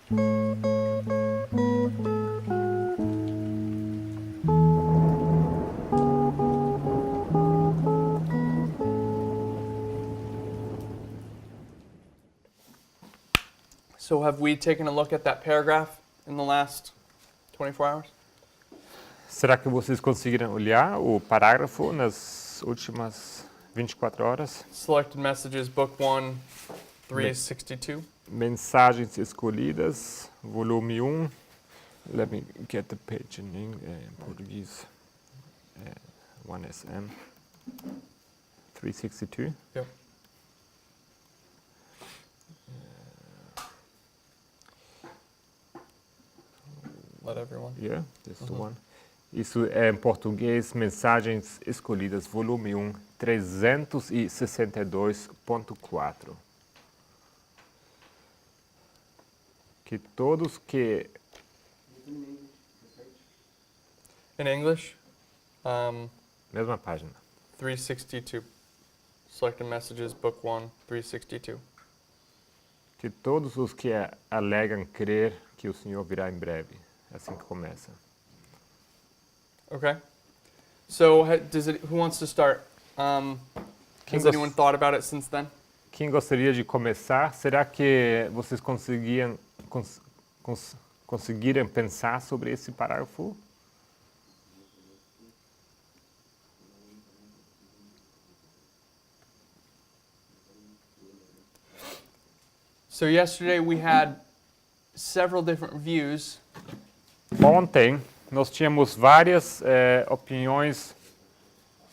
So have we taken a look at that paragraph in the last 24 hours? Será que vocês conseguiram olhar o parágrafo nas últimas 24 horas? Selected Messages, Book 1, 362. Mensagens Escolhidas, volume 1. Let me get the page in português. 1SM. 362. Yep. Let everyone. Yeah, this is the one. Isso é em português, Mensagens Escolhidas, volume 1, 362.4. Que todos que... In English, Mesma página. 362. Selected Messages, Book 1, 362. Que todos os que alegam crer que o Senhor virá em breve. Assim que começa. Okay. So who wants to start? Has anyone thought about it since then? Quem gostaria de começar? Será que vocês conseguiram pensar sobre esse parágrafo? So yesterday we had several different views. Ontem nós tínhamos várias opiniões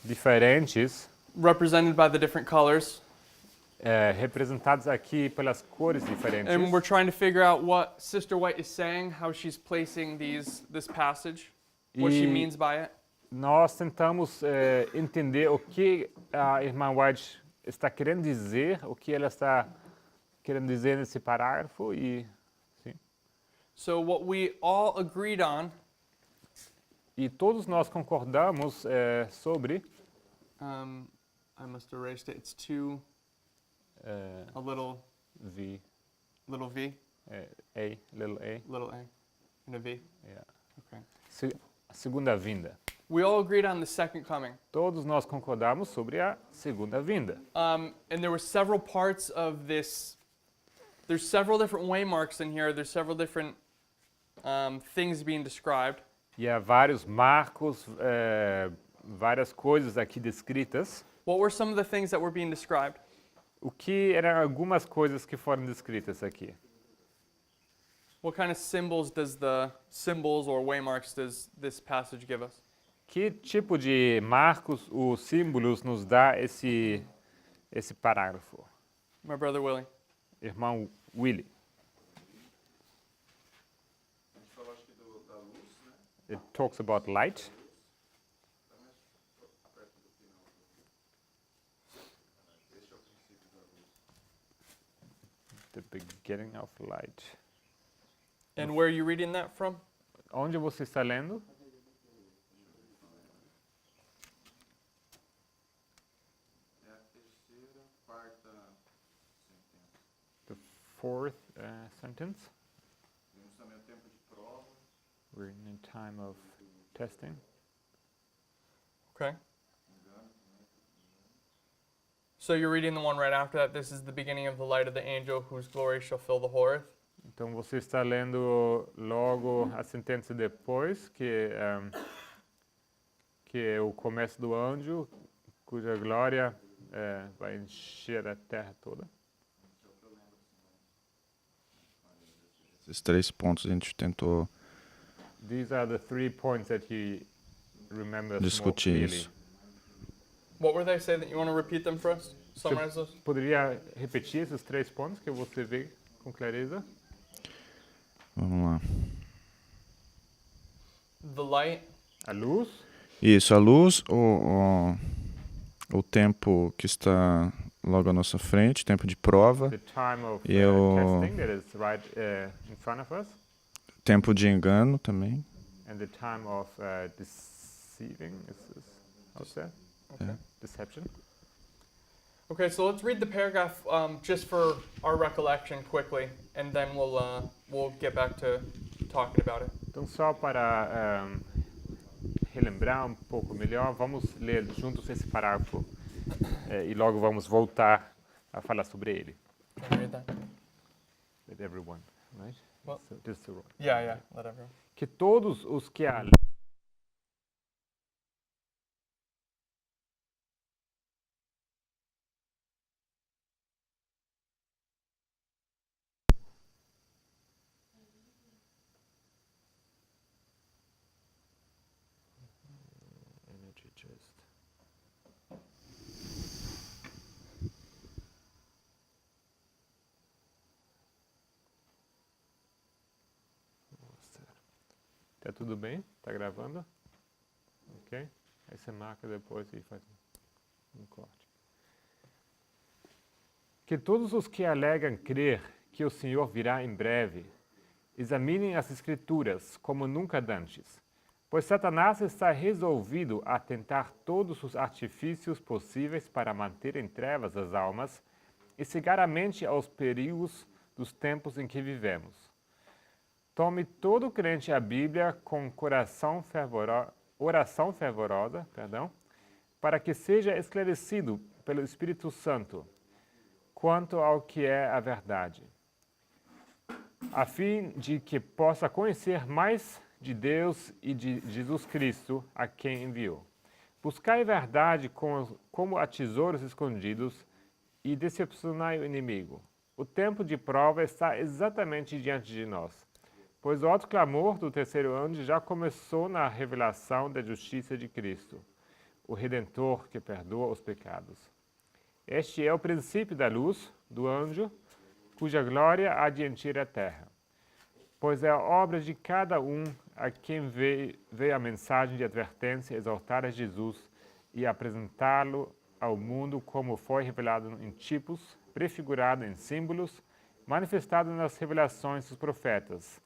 diferentes, represented by the different colors. Representadas aqui pelas cores diferentes. And we're trying to figure out what Sister White is saying, how she's placing this passage, what she means by it. Nós tentamos entender o que a irmã White está querendo dizer, o que ela está querendo dizer nesse parágrafo e sim. So what we all agreed on. E todos nós concordamos sobre. I must have erased it. It's a little V. Little V. A, little A. Little A. And a V. Yeah. Okay. A segunda vinda. We all agreed on the second coming. Todos nós concordamos sobre a segunda vinda. And there were several parts of this. There's several different waymarks in here. There's several different things being described. E há vários marcos, várias coisas aqui descritas. What were some of the things that were being described? O que eram algumas coisas que foram descritas aqui? What kind of symbols or waymarks does this passage give us? Que tipo de marcos ou símbolos nos dá esse parágrafo? My brother Willie. Irmão Willie. It talks about light. The beginning of light. And where are you reading that from? Onde você está lendo? The fourth sentence. We're in a time of testing. Okay. So you're reading the one right after that. This is the beginning of the light of the angel whose glory shall fill the whole earth. Então você está lendo logo a sentença depois, que é o começo do anjo, cuja glória vai encher a terra toda. Esses 3 pontos a gente tentou These are the 3 points that he remembers discutir more isso. clearly. What were they saying? That you want to repeat them for us? Summarize those? Poderia repetir esses 3 pontos que você vê com clareza? Vamos lá. The light. A luz. Isso, a luz, o tempo que está logo à nossa frente, tempo de prova, The time of e o testing that is right in front of us. tempo de engano também. And the time of deceiving, how's that? Okay. Deception. Okay, so let's read the paragraph just for our recollection quickly, and then we'll get back to talking about it. Então, só para relembrar um pouco melhor, vamos ler juntos esse parágrafo e logo vamos voltar a falar sobre ele. Can you read that? With everyone, right? Well- So, just to- Yeah, let everyone. Que todos os que a energy just Tá tudo bem? Tá gravando? Ok? Aí você marca depois e faz um corte. Que todos os que alegam crer que o Senhor virá em breve, examinem as Escrituras como nunca dantes, pois Satanás está resolvido a tentar todos os artifícios possíveis para manter em trevas as almas e cegar a mente aos perigos dos tempos em que vivemos. Tome todo crente a Bíblia com oração fervorosa, para que seja esclarecido pelo Espírito Santo quanto ao que é a verdade, a fim de que possa conhecer mais de Deus e de Jesus Cristo, a quem enviou. Buscai a verdade como a tesouros escondidos e decepcionai o inimigo. O tempo de prova está exatamente diante de nós, pois o alto clamor do terceiro anjo já começou na revelação da justiça de Cristo, o Redentor que perdoa os pecados. Este é o princípio da luz do anjo, cuja glória há de encher a terra, pois é a obra de cada um a quem veio a mensagem de advertência exaltar a Jesus e apresentá-lo ao mundo como foi revelado em tipos, prefigurado em símbolos, manifestado nas revelações dos profetas,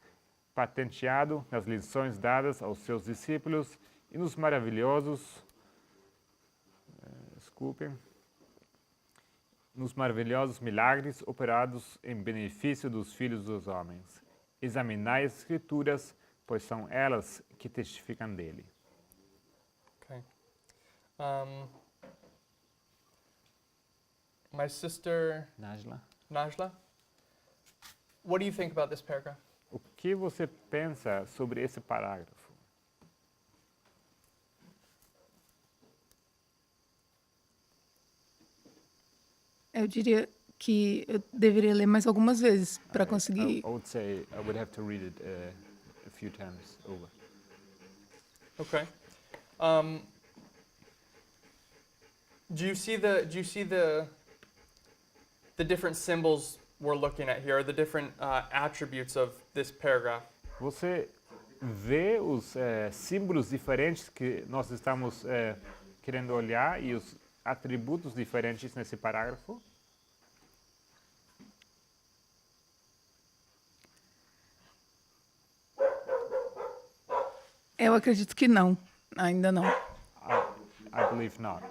patenteado nas lições dadas aos seus discípulos e nos maravilhosos milagres operados em benefício dos filhos dos homens. Examinai as Escrituras, pois são elas que testificam dele. Okay. My sister Najla, Najla, what do you think about this paragraph? o que você pensa sobre esse parágrafo? Eu diria que eu deveria ler mais algumas vezes para conseguir. I would say I would have to read it a few times over. Okay. Do you see the different symbols we're looking at here, the different attributes of this paragraph? Você vê os símbolos diferentes que nós estamos querendo olhar e os atributos diferentes nesse parágrafo? Eu acredito que não, ainda não. I believe not.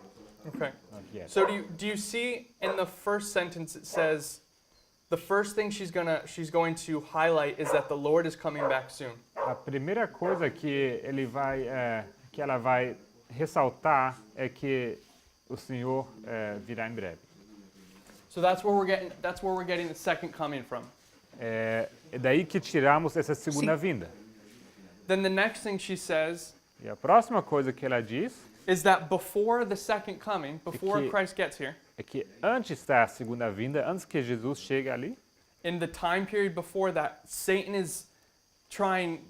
Okay. Not yet. So do you see in the first sentence it says the first thing she's going to highlight is that the Lord is coming back soon. A primeira coisa que ela vai ressaltar é que o Senhor virá em breve. So that's where we're getting the second coming from. É daí que tiramos essa segunda Sim. vinda. Then the next thing she says E a próxima coisa que ela diz is that before the second coming, before que- Christ gets here, é que antes da segunda vinda, antes que Jesus chegue ali, in the time period before that, Satan is trying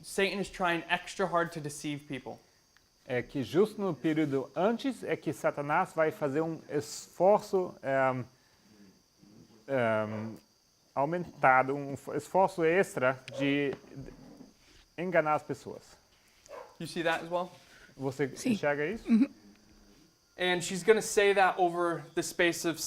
extra hard to deceive people. é que justo no período antes é que Satanás vai fazer um esforço aumentado, um esforço extra de enganar as pessoas. You see that as well? Você Sim. enxerga isso? And she's going to say that over the space of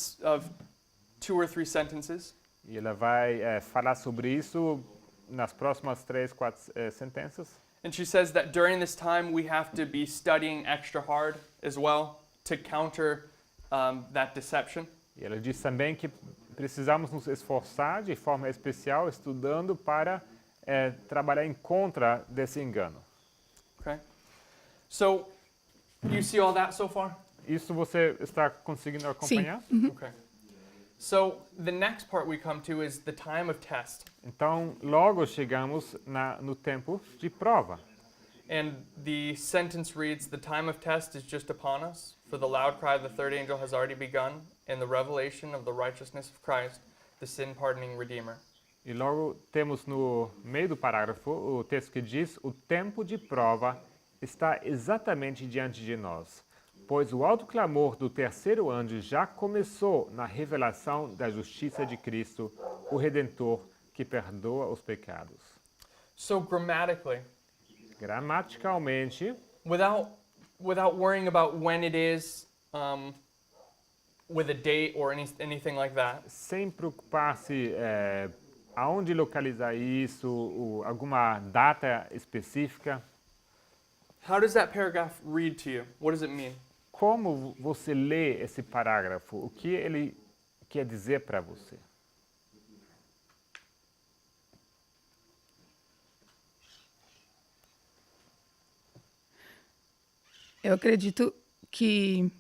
2 or 3 sentences. E ela vai falar sobre isso nas próximas 3, 4 sentenças. And she says that during this time we have to be studying extra hard as well to counter that deception. E ela diz também que precisamos nos esforçar de forma especial, estudando para trabalhar em contra desse engano. Okay? So, you see all that so far? Isso você está conseguindo acompanhar? Okay. So, the next part we come to is the time of test. Então, logo chegamos no tempo de prova. And the sentence reads, "The time of test is just upon us, for the loud cry of the third angel has already begun, and the revelation of the righteousness of Christ, the sin-pardoning Redeemer." E logo temos no meio do parágrafo o texto que diz: o tempo de prova está exatamente diante de nós, pois o alto clamor do terceiro anjo já começou na revelação da justiça de Cristo, o Redentor que perdoa os pecados. So, grammatically, Gramaticalmente, without worrying about when it is, with a date or anything like that, sem preocupar-se aonde localizar isso, alguma data específica, how does that paragraph read to you? What does it mean? como você lê esse parágrafo? O que ele quer dizer para você? Eu acredito que...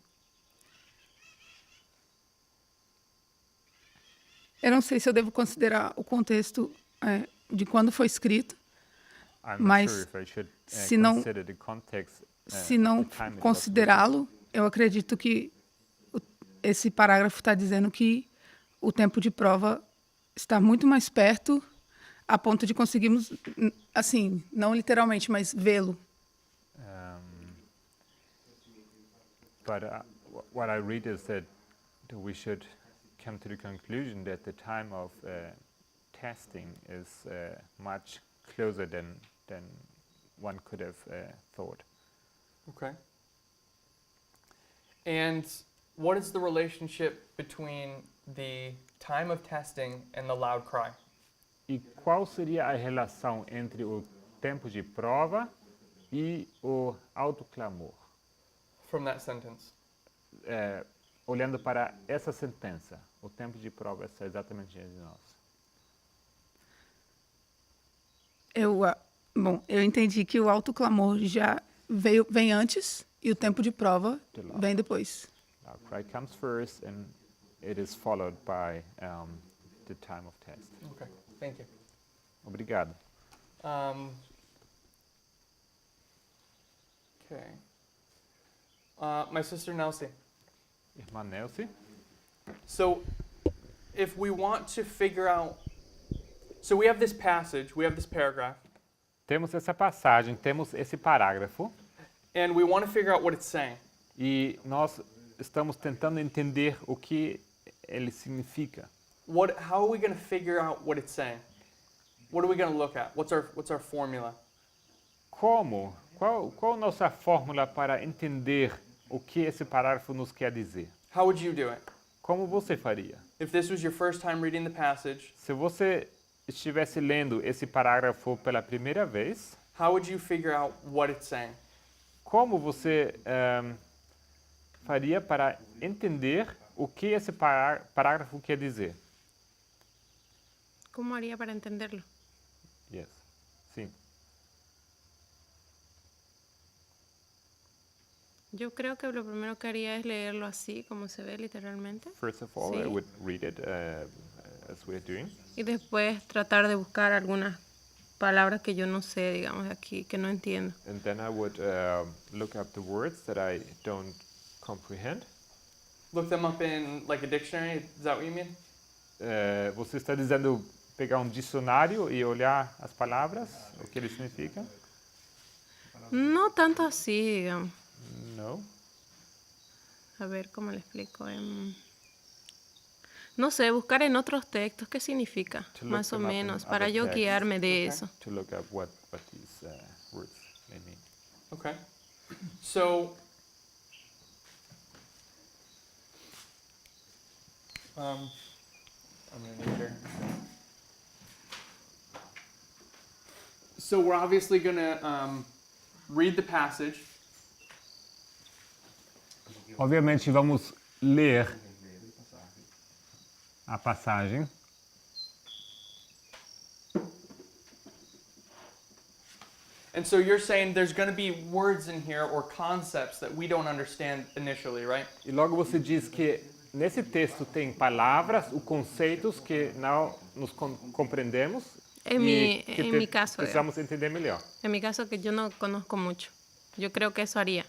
Eu não sei se eu devo considerar o contexto de quando foi escrito, I'm Mas not sure if I should se não- consider the context, se of não the time it was considerá-lo, eu acredito que esse parágrafo está dizendo que o tempo de prova está muito mais perto, a ponto de conseguirmos, assim, não literalmente, mas vê-lo. But what I read is that we should come to the conclusion that the time of testing is much closer than one could have thought. Okay. And what is the relationship between the time of testing and the loud cry? E qual seria a relação entre o tempo de prova e o alto clamor? From that sentence. Olhando para essa sentença, o tempo de prova está exatamente diante de nós. Eu entendi que o alto clamor já vem antes e o tempo de prova vem depois. Loud cry comes first, and it is followed by the time of test. Okay. Thank you. Obrigado. Okay. My sister Nelsie. Irmã Nelsie? So, if we want to figure out, so we have this passage, we have this paragraph, Temos essa passagem, temos esse parágrafo, and we want to figure out what it's saying. e nós estamos tentando entender o que ele significa. How are we going to figure out what it's saying? What are we going to look at? What's our formula? Como? Qual a nossa fórmula para entender o que esse parágrafo nos quer dizer? How would you do it? Como você faria? If this was your first time reading the passage, Se você estivesse lendo esse parágrafo pela primeira vez, how would you figure out what it's saying? como você faria para entender o que esse parágrafo quer dizer? ¿Cómo haría para entenderlo? Yes. Sim. Yo creo que lo primero que haría es leerlo así, como se ve literalmente, First of all, Sí. I would read it as we're doing. y después tratar de buscar algunas palabras que yo no sé, digamos, aquí, que no entiendo. And then I would look up the words that I don't comprehend. Look them up in like a dictionary? Is that what you mean? Você está dizendo pegar um dicionário e olhar as palavras, o que ele significa? No tanto así, digamos. No. A ver, ¿cómo le explico? No sé, buscar en otros textos qué significa, To look más o them up in menos, other para yo texts. guiarme de Okay. eso. To look up what these words may mean. Okay. So, I'm gonna need here. So we're obviously gonna read the passage, Obviamente vamos ler a passagem. And so you're saying there's going to be words in here or concepts that we don't understand initially, right? E logo você diz que nesse texto tem palavras ou conceitos que não nos compreendemos En e que mi caso, precisamos entender melhor. en mi caso que yo no conozco mucho. Yo creo que eso haría.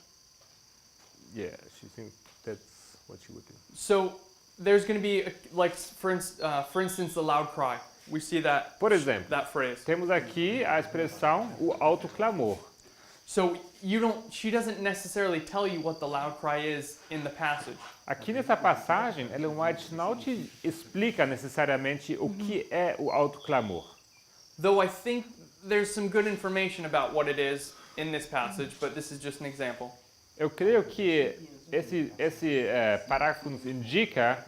Yeah, she thinks that's what she would do. So there's going to be, like, for instance, the loud cry. We see that, Por exemplo, that phrase. temos aqui a expressão o alto clamor. So she doesn't necessarily tell you what the loud cry is in the passage. Aqui nessa passagem, Ellen White não te explica necessariamente o que é o alto clamor. Though I think there's some good information about what it is in this passage, but this is just an example. Eu creio que esse parágrafo nos indica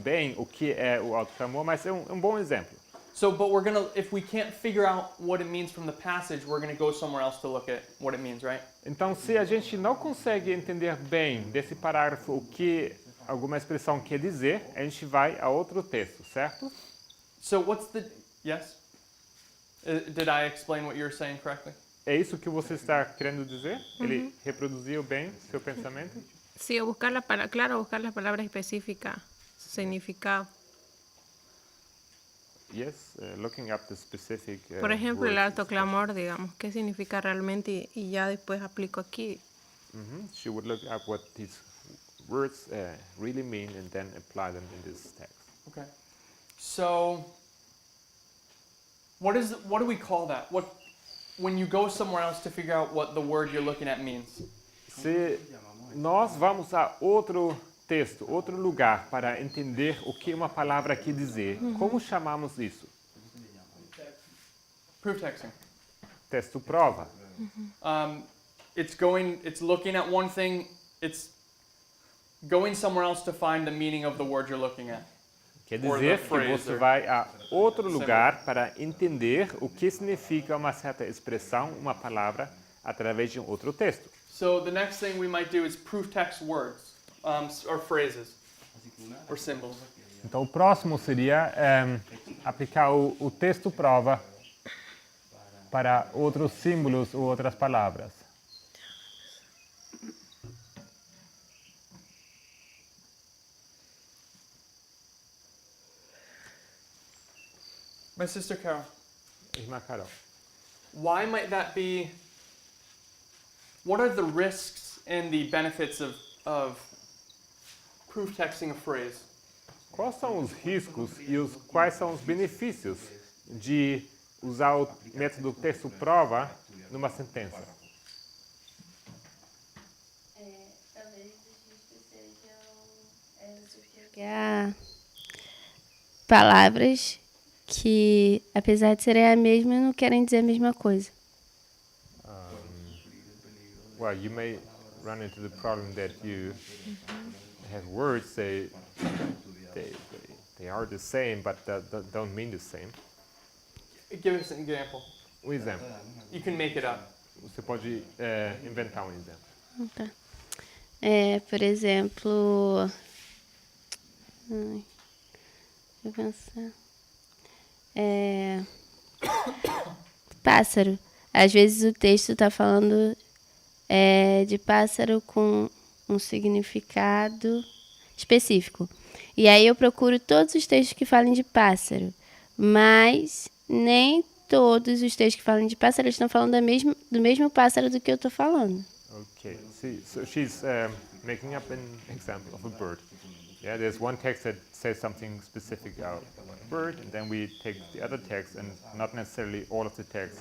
bem o que é o alto clamor, mas é um bom exemplo. So, but if we can't figure out what it means from the passage, we're gonna go somewhere else to look at what it means, right? Então, se a gente não consegue entender bem desse parágrafo o que alguma expressão quer dizer, a gente vai a outro texto, certo? So yes? Did I explain what you're saying correctly? É isso que você está querendo dizer? Ele reproduziu bem seu pensamento? Sí, o buscar buscar las palabras específicas, su significado. Yes, looking up the specific Por ejemplo, el words. alto clamor, digamos, ¿qué significa realmente? Y ya después aplico aquí. She would look up what these words really mean and then apply them in this text. Okay. So, what do we call that? When you go somewhere else to figure out what the word you're looking at means? Se nós vamos a outro texto, outro lugar para entender o que uma palavra quer dizer, como chamamos isso? Proof texting. Texto prova. It's looking at one thing, it's going somewhere else to find the meaning of the word you're looking at. Quer Or dizer the que phrase, você or vai a outro lugar para entender o que significa uma certa expressão, uma palavra, através de um outro texto. So the next thing we might do is proof text words, or phrases, or symbols. Então, o próximo seria aplicar o texto prova para outros símbolos ou outras palavras. My sister Carol, Irmã Carol, why might that be? What are the risks and the benefits of proof texting a phrase? quais são os riscos e quais são os benefícios de usar o método texto prova numa sentença? Talvez os riscos sejam palavras que, apesar de serem a mesma, não querem dizer a mesma coisa. Well, you may run into the problem that you have words they are the same, but that don't mean the same. Give us an example. Um exemplo. You can make it up. Você pode inventar um exemplo. Tá. Por exemplo... Ai, deixa eu pensar. Pássaro. Às vezes o texto está falando de pássaro com um significado específico. E aí eu procuro todos os textos que falem de pássaro, mas nem todos os textos que falam de pássaro estão falando do mesmo pássaro do que eu estou falando. Okay. See, so she's making up an example of a bird. Yeah, there's one text that says something specific about a bird, and then we take the other text, and not necessarily all of the text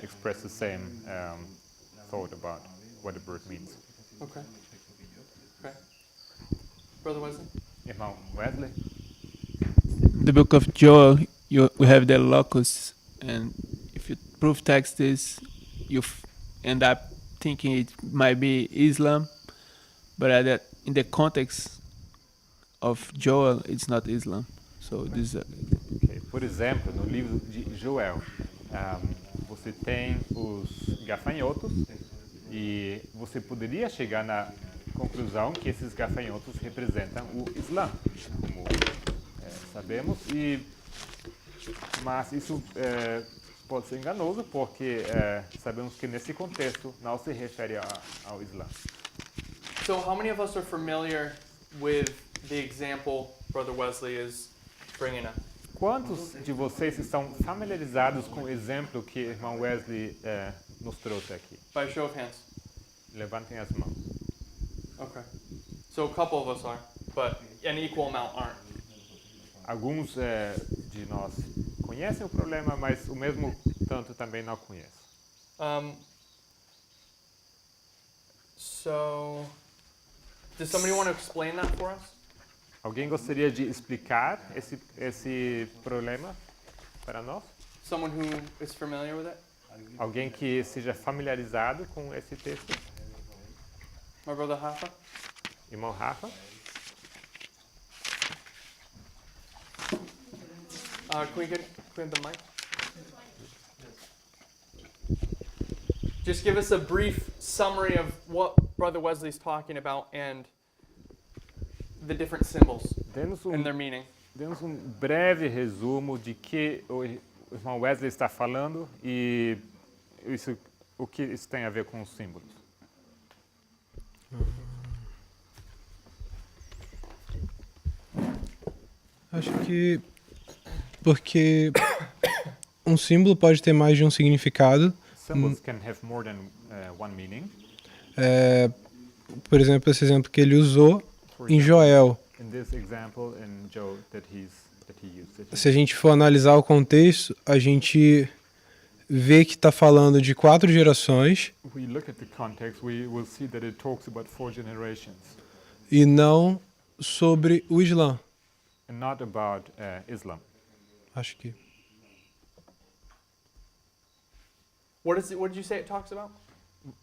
express the same thought about what a bird means. Okay. Okay. Brother Wesley? Irmão Wesley? The book of Joel, we have the locus, and if you proof text this, you end up thinking it might be Islam, but in the context of Joel, it's not Islam. So this. Okay. Por exemplo, no livro de Joel, você tem os gafanhotos e você poderia chegar na conclusão que esses gafanhotos representam o Islã, como sabemos, mas isso pode ser enganoso porque sabemos que nesse contexto não se refere ao Islã. So, how many of us are familiar with the example Brother Wesley is bringing up? Quantos de vocês estão familiarizados com o exemplo que o irmão Wesley nos trouxe aqui? By show of hands. Levantem as mãos. Okay. So, a couple of us are, but an equal amount aren't. Alguns de nós conhecem o problema, mas o mesmo tanto também não conhecem. So, does somebody want to explain that for us? Alguém gostaria de explicar esse problema para nós? Someone who is familiar with it? Alguém que seja familiarizado com esse texto? My brother Hafa? Irmão Rafa? Can we get the mic? Just give us a brief summary of what Brother Wesley's talking about and the different symbols Dê-nos and their meaning. Dê-nos um breve resumo de que o irmão Wesley está falando e o que isso tem a ver com os símbolos. Acho que porque um símbolo pode ter mais de um significado. Symbols can have more than one meaning. Por exemplo, esse exemplo que ele usou em Joel. In this example in Job that he used. Se a gente for analisar o contexto, a gente vê que está falando de 4 gerações If we look at the context, we will see that it talks about 4 generations e não sobre o Islã. and not about Islam. Acho que What did you say it talks about?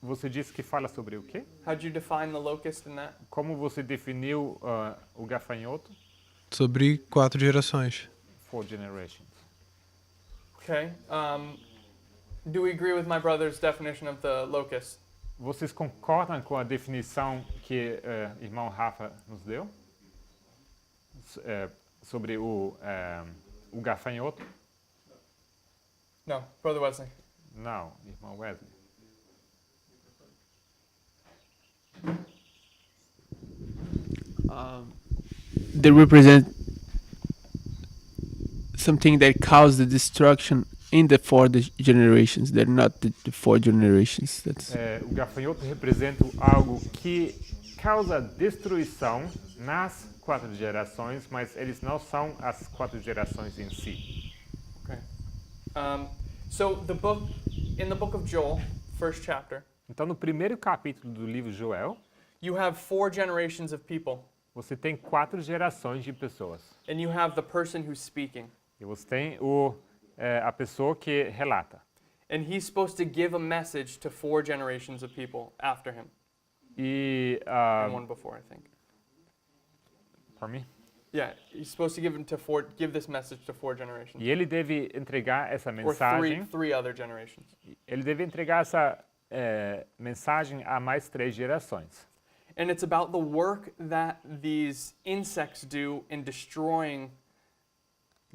Você disse que fala sobre o quê? How did you define the locust in that? Como você definiu o gafanhoto? sobre 4 gerações. 4 generations. Okay. Do we agree with my brother's definition of the locust? Vocês concordam com a definição que irmão Rafa nos deu? Sobre o gafanhoto? No, Brother Wesley. Não, irmão Wesley. They represent something that caused the destruction in the 4 generations. They're not the 4 generations. That's O gafanhoto representa algo que causa destruição nas 4 gerações, mas eles não são as 4 gerações em si. Okay. So in the book of Joel, first chapter, Então, no primeiro capítulo do livro Joel, you have 4 generations of people, você tem 4 gerações de pessoas. and you have the person who's speaking. E você tem a pessoa que relata. And he's supposed to give a message to 4 generations of people after him, E, and one before, I think. pardon me? Yeah, he's supposed to give this message to 4 generations, E ele deve entregar essa or mensagem. three other generations. Ele deve entregar essa mensagem a mais 3 gerações. And it's about the work that these insects do in destroying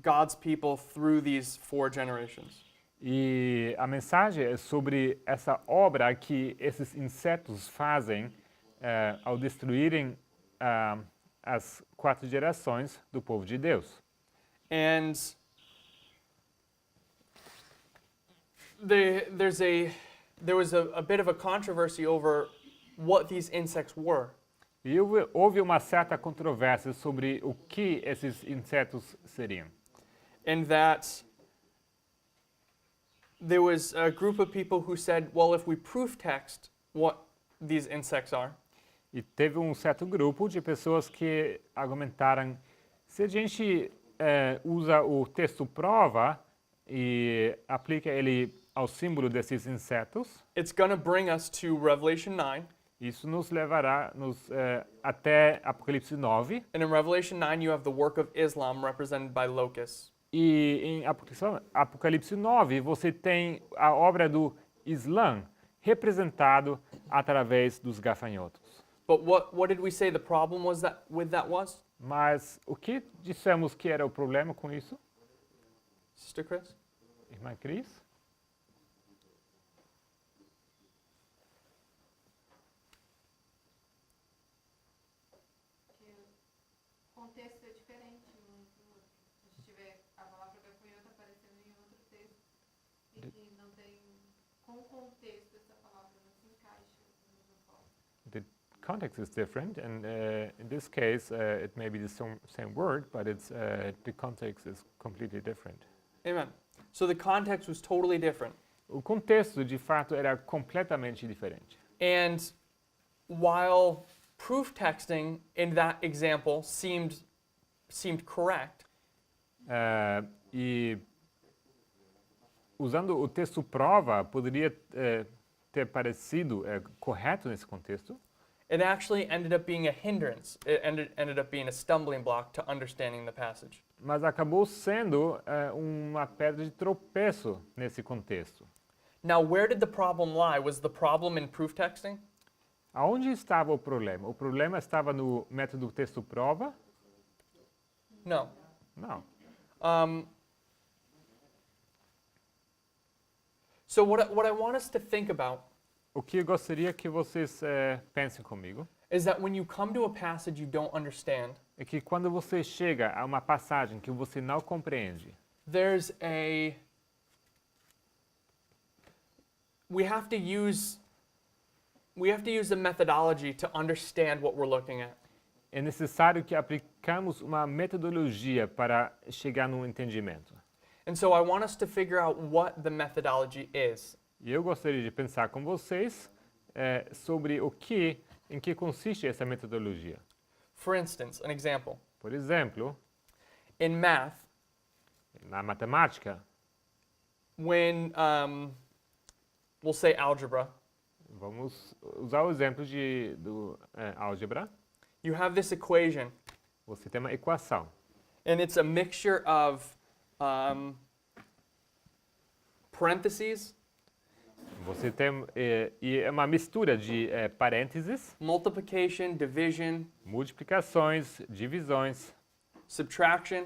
God's people through these 4 generations. E a mensagem é sobre essa obra que esses insetos fazem ao destruírem as 4 gerações do povo de Deus. And there was a bit of a controversy over what these insects were. E houve uma certa controvérsia sobre o que esses insetos seriam. And that there was a group of people who said, well, if we proof text what these insects are, E teve um certo grupo de pessoas que argumentaram: se a gente usa o texto prova e aplica ele ao símbolo desses insetos, it's going to bring us to Revelation 9. isso nos levará até Apocalipse 9. And in Revelation 9, you have the work of Islam represented by locusts. E em Apocalipse 9, você tem a obra do Islã representado através dos gafanhotos. But what did we say the problem was with that was? Mas o que dissemos que era o problema com isso, Sister Chris? irmã Cris? O contexto é diferente um do outro. Se a gente tiver a palavra gafanhoto aparecendo em outro texto e que não tem, com o contexto, essa palavra não se encaixa da mesma forma. The context is different, and in this case, it may be the same word, but the context is completely different. Amen. So the context was totally different. O contexto, de fato, era completamente diferente. And while proof texting in that example seemed correct, E usando o texto prova, poderia ter parecido correto nesse contexto, it actually ended up being a hindrance. It ended up being a stumbling block to understanding the passage. mas acabou sendo uma pedra de tropeço nesse contexto. Now, where did the problem lie? Was the problem in proof texting? Aonde estava o problema? O problema estava no método texto prova? No. Não. So what I want us to think about O que eu gostaria que vocês pensem comigo is that when you come to a passage you don't understand, é que quando você chega a uma passagem que você não compreende, we have to use a methodology to understand what we're looking at. é necessário que aplicamos uma metodologia para chegar num entendimento. And so I want us to figure out what the methodology is. E eu gostaria de pensar com vocês sobre em que consiste essa metodologia. For instance, an example. Por exemplo, In math, na matemática, when we'll say algebra, vamos usar o exemplo do álgebra. you have this equation, Você tem uma equação. and it's a mixture of parentheses, Você tem e é uma mistura de parênteses, multiplication, division, multiplicações, divisões, subtraction,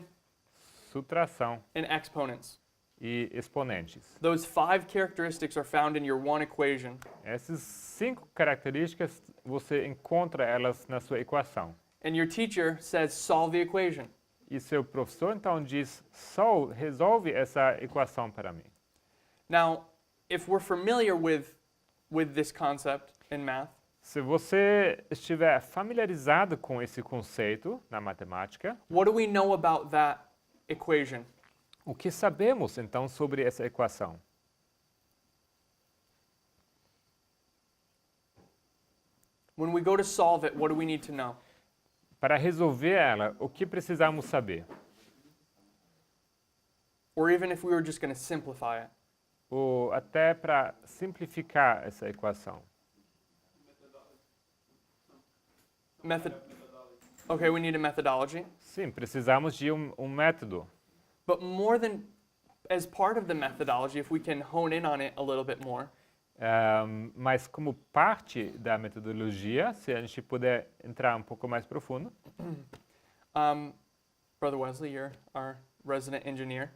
subtração and exponents. e exponentes. Those 5 characteristics are found in your one equation. Essas 5 características você encontra elas na sua equação. And your teacher says, solve the equation. E seu professor então diz: resolve essa equação para mim. Now, if we're familiar with this concept in math, Se você estiver familiarizado com esse conceito na matemática, what do we know about that equation? o que sabemos então sobre essa equação? When we go to solve it, what do we need to know? Para resolver ela, o que precisamos saber? Or even if we were just going to simplify it. Ou até para simplificar essa equação. Okay, we need a methodology. Sim, precisamos de um método. But more than as part of the methodology, if we can hone in on it a little bit more, Mas como parte da metodologia, se a gente puder entrar um pouco mais profundo, Brother Wesley, you're our resident engineer.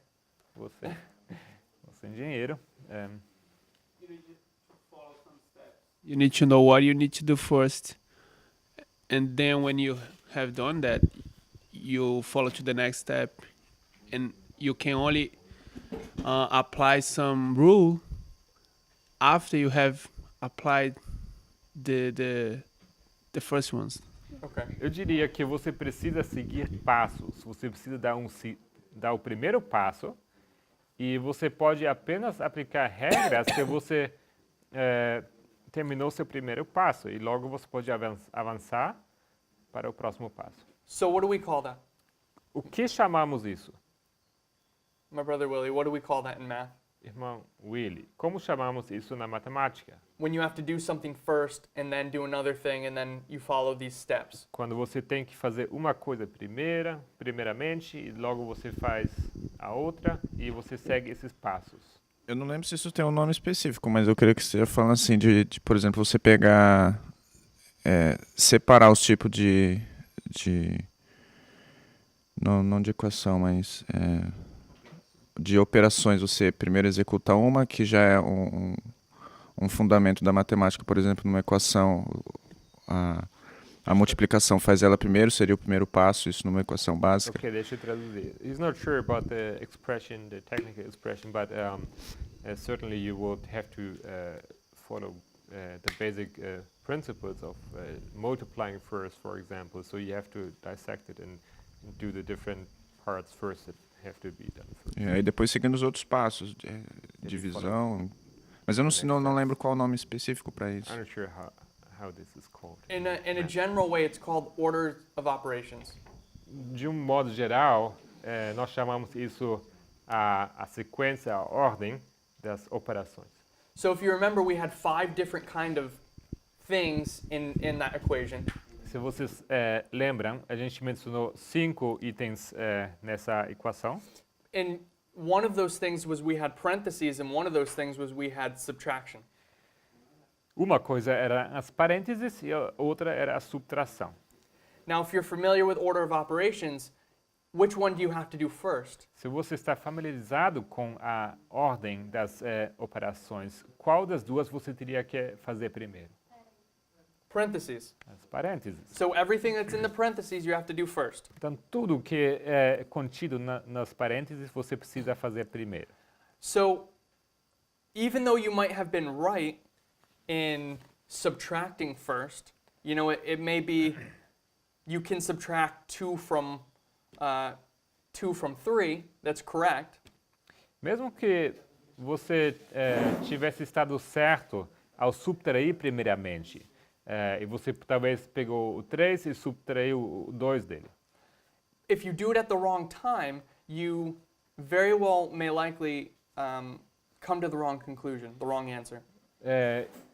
você é engenheiro, You need to know what you need to do first, and then when you have done that, you follow to the next step, and you can only apply some rule after you have applied the first ones. Okay. eu diria que você precisa seguir passos. Você precisa dar o primeiro passo e você pode apenas aplicar regras se você terminou seu primeiro passo e logo você pode avançar para o próximo passo. So what do we call that? O que chamamos isso? My brother Willie, what do we call that in math? Irmão Willy, como chamamos isso na matemática? When you have to do something first and then do another thing and then you follow these steps. Quando você tem que fazer uma coisa primeiramente, e logo você faz a outra e você segue esses passos. Eu não lembro se isso tem um nome específico, mas eu queria que você falando assim de, por exemplo, você pegar, separar os tipos de não de equação, mas de operações. Você primeiro executa uma que já é um fundamento da matemática, por exemplo, numa equação, a multiplicação faz ela primeiro, seria o primeiro passo, isso numa equação básica. Ok, deixa eu traduzir. He's not sure about the expression, the technical expression, but certainly you would have to follow the basic principles of multiplying first, for example. So you have to dissect it and do the different parts first that have to be done first. E aí depois seguindo os outros passos, divisão. Mas eu não lembro qual o nome específico para isso. I'm not sure how this is called. In a general way, it's called order of operations. De modo geral, nós chamamos isso a sequência, a ordem das operações. So if you remember, we had 5 different kind of things in that equation. Se vocês lembram, a gente mencionou 5 itens nessa equação. And one of those things was we had parentheses, and one of those things was we had subtraction. Uma coisa era as parênteses e a outra era a subtração. Now, if you're familiar with order of operations, which one do you have to do first? Se você está familiarizado com a ordem das operações, qual das duas você teria que fazer primeiro? Parentheses. As parênteses. So everything that's in the parentheses you have to do first. Então, tudo que é contido nas parênteses você precisa fazer primeiro. So even though you might have been right in subtracting first, you know, it may be you can subtract 2 from 3, that's correct. Mesmo que você tivesse estado certo ao subtrair primeiramente, e você talvez pegou o 3 e subtraiu o 2 dele. If you do it at the wrong time, you very well may likely come to the wrong conclusion, the wrong answer.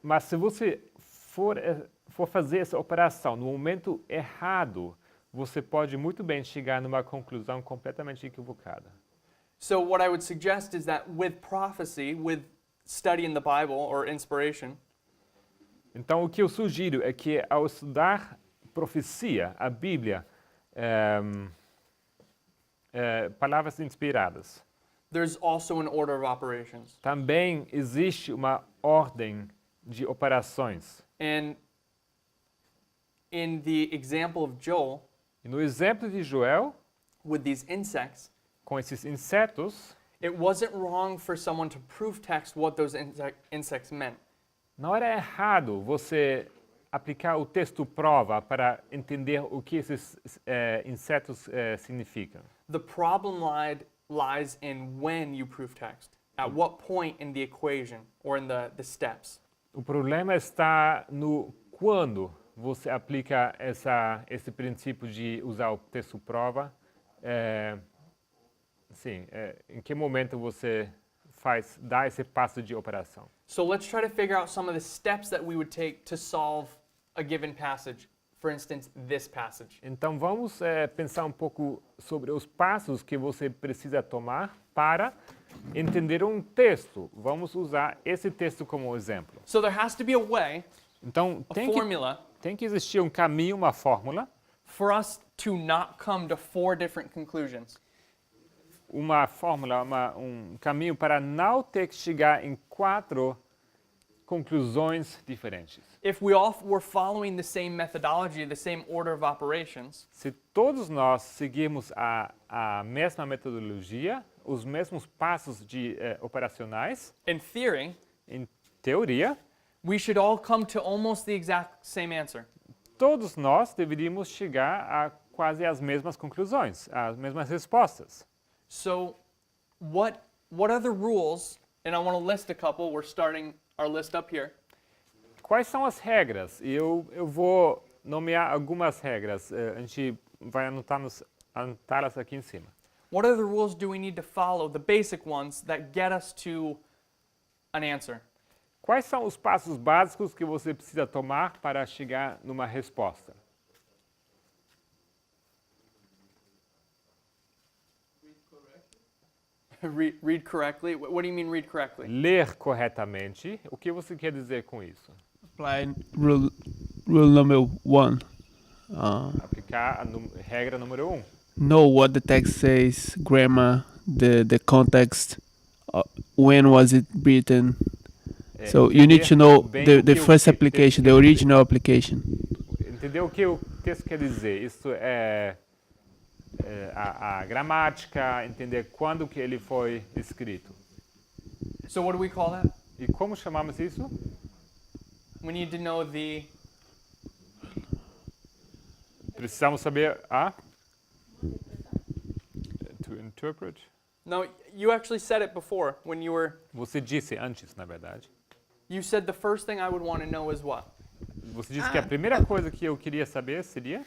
Mas se você for fazer essa operação no momento errado, você pode muito bem chegar numa conclusão completamente equivocada. So what I would suggest is that with prophecy, with studying the Bible or inspiration, então, o que eu sugiro é que, ao estudar profecia, a Bíblia, palavras inspiradas, there's also an order of operations. também existe uma ordem de operações. And in the example of Joel, E no exemplo de Joel, with these insects, com esses insetos, it wasn't wrong for someone to proof text what those insects meant. não era errado você aplicar o texto prova para entender o que esses insetos significam. The problem lies in when you proof text. At what point in the equation or in the steps. O problema está no quando você aplica esse princípio de usar o texto prova. Em que momento você dá esse passo de operação. So let's try to figure out some of the steps that we would take to solve a given passage. For instance, this passage. Então vamos pensar um pouco sobre os passos que você precisa tomar para entender um texto. Vamos usar esse texto como exemplo. So there has to be a way, Então a formula, tem que existir um caminho, uma fórmula, for us to not come to 4 different conclusions. uma fórmula, um caminho para não ter que chegar em 4 conclusões diferentes. If we all were following the same methodology, the same order of operations, Se todos nós seguirmos a mesma metodologia, os mesmos passos operacionais, in theory, em teoria, we should all come to almost the exact same answer. todos nós deveríamos chegar a quase as mesmas conclusões, as mesmas respostas. So what are the rules? And I want to list a couple. We're starting our list up here. Quais são as regras? E eu vou nomear algumas regras. A gente vai anotá-las aqui em cima. What other rules do we need to follow, the basic ones, that get us to an answer? Quais são os passos básicos que você precisa tomar para chegar numa resposta? Read correctly. What do you mean read correctly? Ler corretamente. O que você quer dizer com isso? Apply rule number 1. Aplicar a regra número 1. know what the text says, grammar, the context, when was it written. So you need to know the first application, the original application. Entender o que o texto quer dizer. Isso é a gramática, entender quando que ele foi escrito. So what do we call that? E como chamamos isso? We need to know Precisamos saber a... To interpret. No, you actually said it before when you were... Você disse antes, na verdade. You said the first thing I would want to know is what? Você disse que a primeira coisa que eu queria saber seria...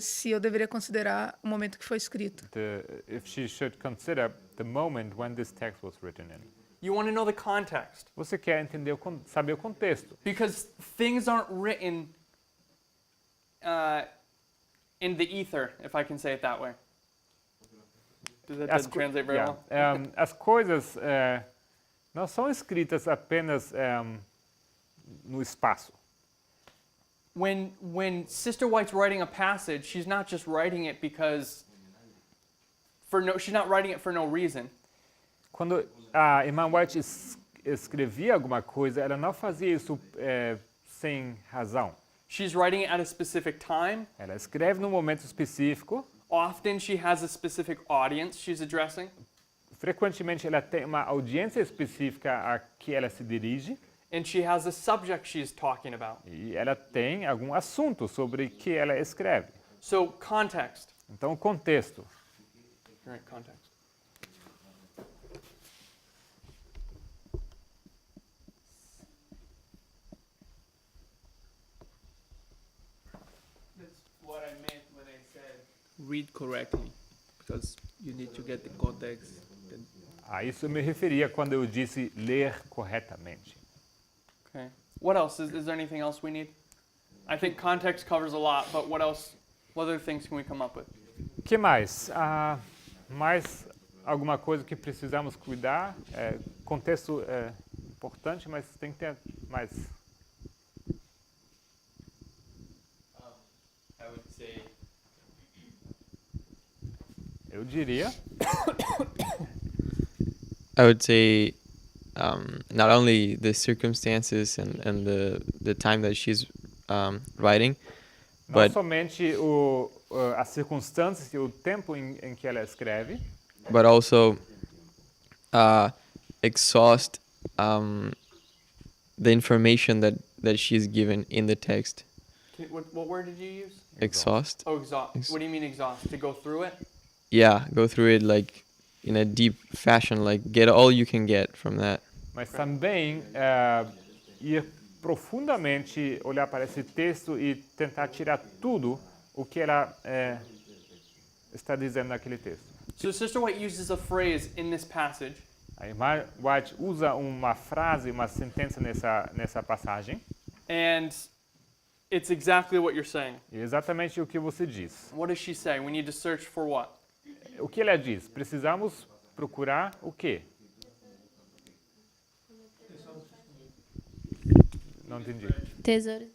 Se eu deveria considerar o momento que foi escrito. If she should consider the moment when this text was written in. You want to know the context. Você quer entender, saber o contexto. Because things aren't written in the ether, if I can say it that way. That doesn't translate very well. As coisas não são escritas apenas no espaço. When Sister White's writing a passage, she's not just writing it because she's not writing it for no reason. Quando a irmã White escrevia alguma coisa, ela não fazia isso sem razão. She's writing it at a specific time. Ela escreve num momento específico. Often she has a specific audience she's addressing. Frequentemente ela tem uma audiência específica a que ela se dirige. And she has a subject she's talking about. E ela tem algum assunto sobre que ela escreve. So context. Então contexto. Right, context. That's what I meant when I said Read correctly, because you need to get the context. A isso eu me referia quando eu disse ler corretamente. Okay. What else? Is there anything else we need? I think context covers a lot, but what else? What other things can we come up with? O que mais? Mais alguma coisa que precisamos cuidar? Contexto é importante, mas tem que ter mais. I would say. Eu diria. I would say not only the circumstances and the time that she's writing, Não but somente as circunstâncias e o tempo em que ela escreve, but also exhaust the information that she's given in the text. What word did you use? Exhaust? Oh, exhaust. What do you mean exhaust? To go through it? Yeah, go through it like in a deep fashion, like get all you can get from that. mas também ir profundamente, olhar para esse texto e tentar tirar tudo o que ela está dizendo naquele texto. So Sister White uses a phrase in this passage. A irmã White usa uma frase, uma sentença nessa passagem. And it's exactly what you're saying. E é exatamente o que você diz. What does she say? We need to search for what? O que ela diz? Precisamos procurar o quê? Não entendi. Tesouro.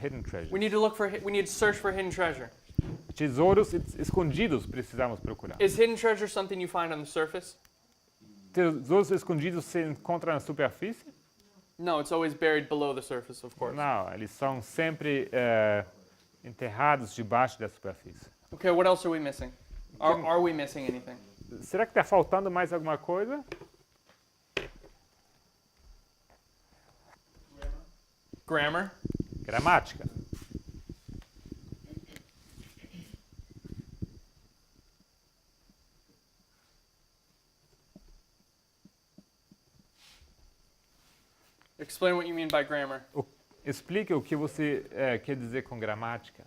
Hidden treasures. We need to search for hidden treasure. Tesouros escondidos precisamos procurar. Is hidden treasure something you find on the surface? Tesouros escondidos se encontram na superfície? No, it's always buried below the surface, of course. Não, eles são sempre enterrados debaixo da superfície. Okay, what else are we missing? Are we missing anything? Será que está faltando mais alguma coisa? Grammar. Gramática. Explain what you mean by grammar. Explique o que você quer dizer com gramática.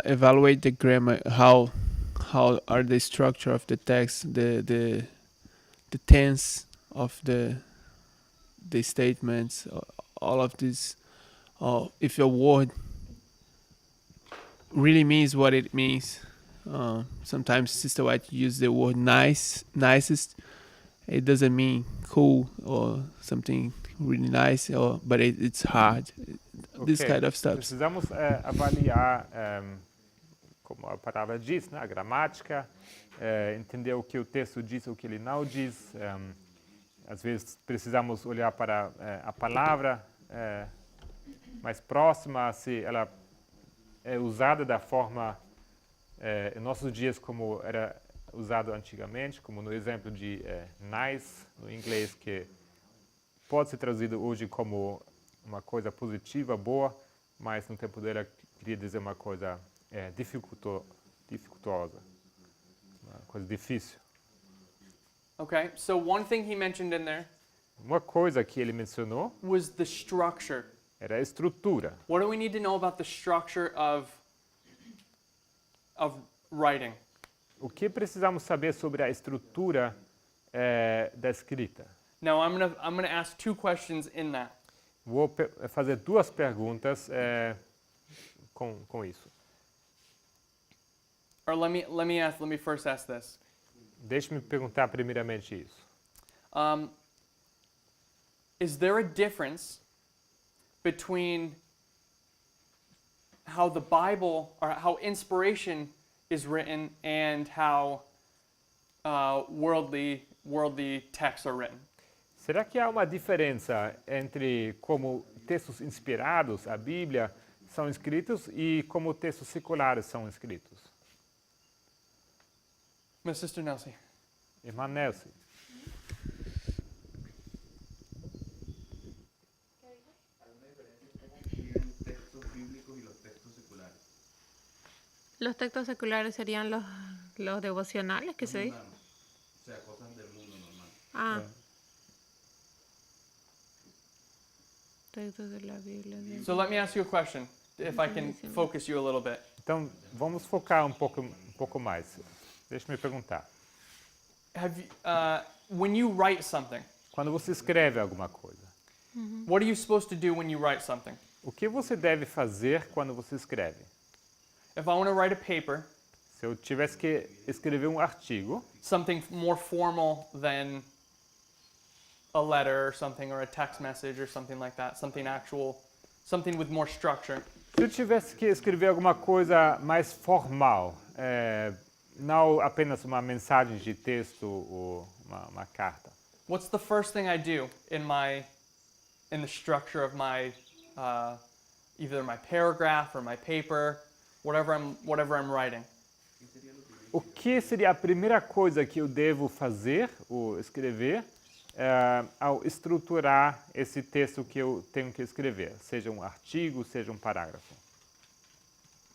Evaluate the grammar. How are the structure of the text, the tense of the statements, all of this. If a word really means what it means. Sometimes Sister White uses the word nicest, it doesn't mean cool or something really nice, but it's hard. This Ok, kind of stuff. Precisamos avaliar, como a palavra diz, né, a gramática, entender o que o texto diz, o que ele não diz. Às vezes precisamos olhar para a palavra mais próxima, se ela é usada da forma em nossos dias como era usado antigamente, como no exemplo de nice no inglês, que pode ser traduzido hoje como uma coisa positiva, boa, mas no tempo dela queria dizer uma coisa dificultosa, uma coisa difícil. Okay, so one thing he mentioned in there Uma coisa que ele mencionou was the structure. era a estrutura. What do we need to know about the structure of writing? O que precisamos saber sobre a estrutura da escrita? Now I'm gonna ask two questions in that. Vou fazer duas perguntas com isso. Or let me first ask this. Deixe-me perguntar primeiramente isso. Is there a difference between how the Bible or how inspiration is written and how worldly texts are written? Será que há uma diferença entre como textos inspirados, a Bíblia, são escritos e como textos seculares são escritos? My sister Nelsie. Irmã Nelson. Los textos seculares serían los devocionales que se dicen. O sea, cosas del mundo normal. Ah. Textos de la Biblia. So let me ask you a question, if I can focus you a little bit. Então, vamos focar um pouco mais. Deixe-me perguntar. When you write something, Quando você escreve alguma coisa, what are you supposed to do when you write something? o que você deve fazer quando você escreve? If I want to write a paper, Se eu tivesse que escrever um artigo, something more formal than a letter or something, or a text message or something like that, something with more structure. se eu tivesse que escrever alguma coisa mais formal, não apenas uma mensagem de texto ou uma carta, What's the first thing I do in the structure of my either my paragraph or my paper, whatever I'm writing? o que seria a primeira coisa que eu devo fazer ou escrever ao estruturar esse texto que eu tenho que escrever, seja um artigo, seja um parágrafo?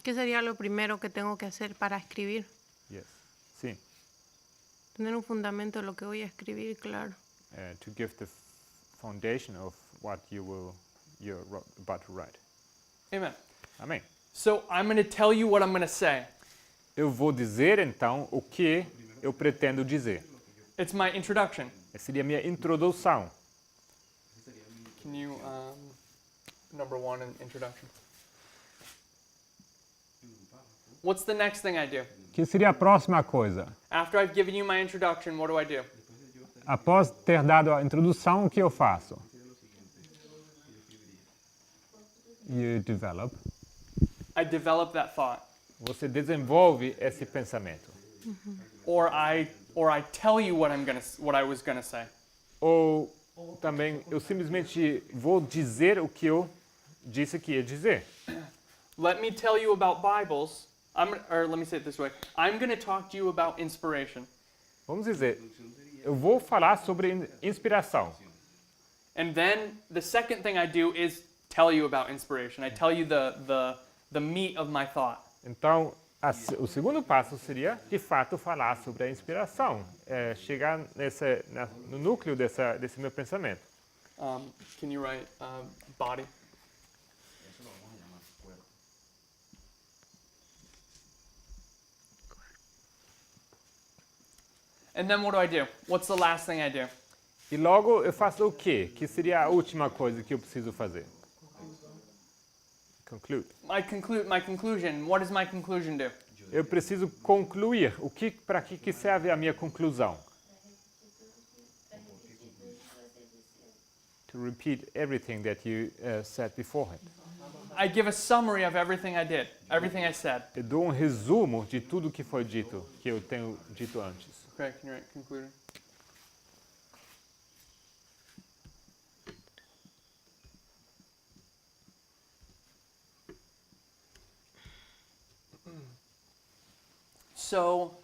¿Qué sería lo primero que tengo que hacer para escribir? Yes. Sim. Tener un fundamento de lo que voy a escribir, claro. To give the foundation of what you're about to write. Amen. Amém. So I'm going to tell you what I'm going to say. Eu vou dizer então o que eu pretendo dizer. It's my introduction. Essa seria a minha introdução. Can you number 1 in introduction? What's the next thing I do? Que seria a próxima coisa? After I've given you my introduction, what do I do? Após ter dado a introdução, o que eu faço? You develop. I develop that thought. Você desenvolve esse pensamento. Or I tell you what I was going to say. Ou também eu simplesmente vou dizer o que eu disse que ia dizer. Let me tell you about Bibles. Or let me say it this way. I'm going to talk to you about inspiration. Vamos dizer, eu vou falar sobre inspiração. And then the second thing I do is tell you about inspiration. I tell you the meat of my thought. Então, o segundo passo seria, de fato, falar sobre a inspiração. Chegar no núcleo desse meu pensamento. Can you write body? And then what do I do? What's the last thing I do? E logo eu faço o quê? Que seria a última coisa que eu preciso fazer? Conclude. My conclusion. What does my conclusion do? Eu preciso concluir. Para que serve a minha conclusão? to repeat everything that you said beforehand. I give a summary of everything I did, everything I said. Eu dou um resumo de tudo que foi dito, que eu tenho dito antes. Okay, can you write concluding? So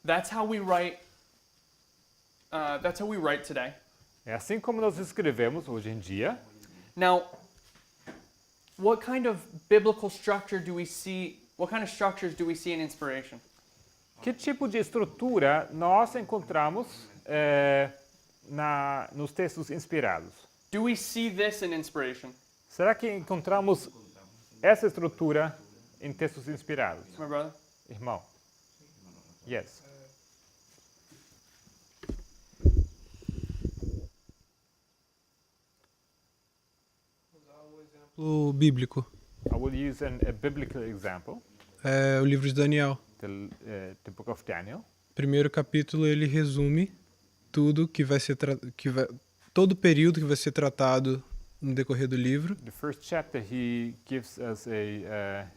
that's how we write. That's how we write today. É assim como nós escrevemos hoje em dia. Now, what kind of biblical structure do we see? What kind of structures do we see in inspiration? Que tipo de estrutura nós encontramos nos textos inspirados? Do we see this in inspiration? Será que encontramos essa estrutura em textos inspirados? My brother? Irmão? Yes. O bíblico. I will use a biblical example, É o livro de Daniel. the book of Daniel. Primeiro capítulo ele resume tudo que vai ser todo o período que vai ser tratado no decorrer do livro. The first chapter he gives us a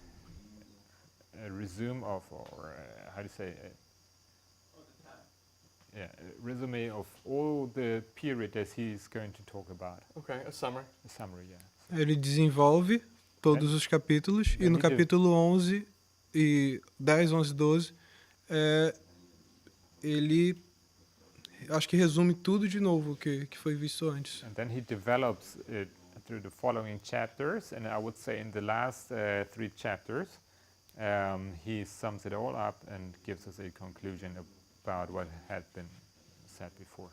resume of, or how do you say, a resume of all the period that he's going to talk about. Okay, a summary. A summary, yeah. Ele desenvolve todos os capítulos e no capítulo 11 e 10, 11, 12 ele acho que resume tudo de novo que foi visto antes. And then he develops it through the following chapters, and I would say in the last 3 chapters, he sums it all up and gives us a conclusion about what had been said before.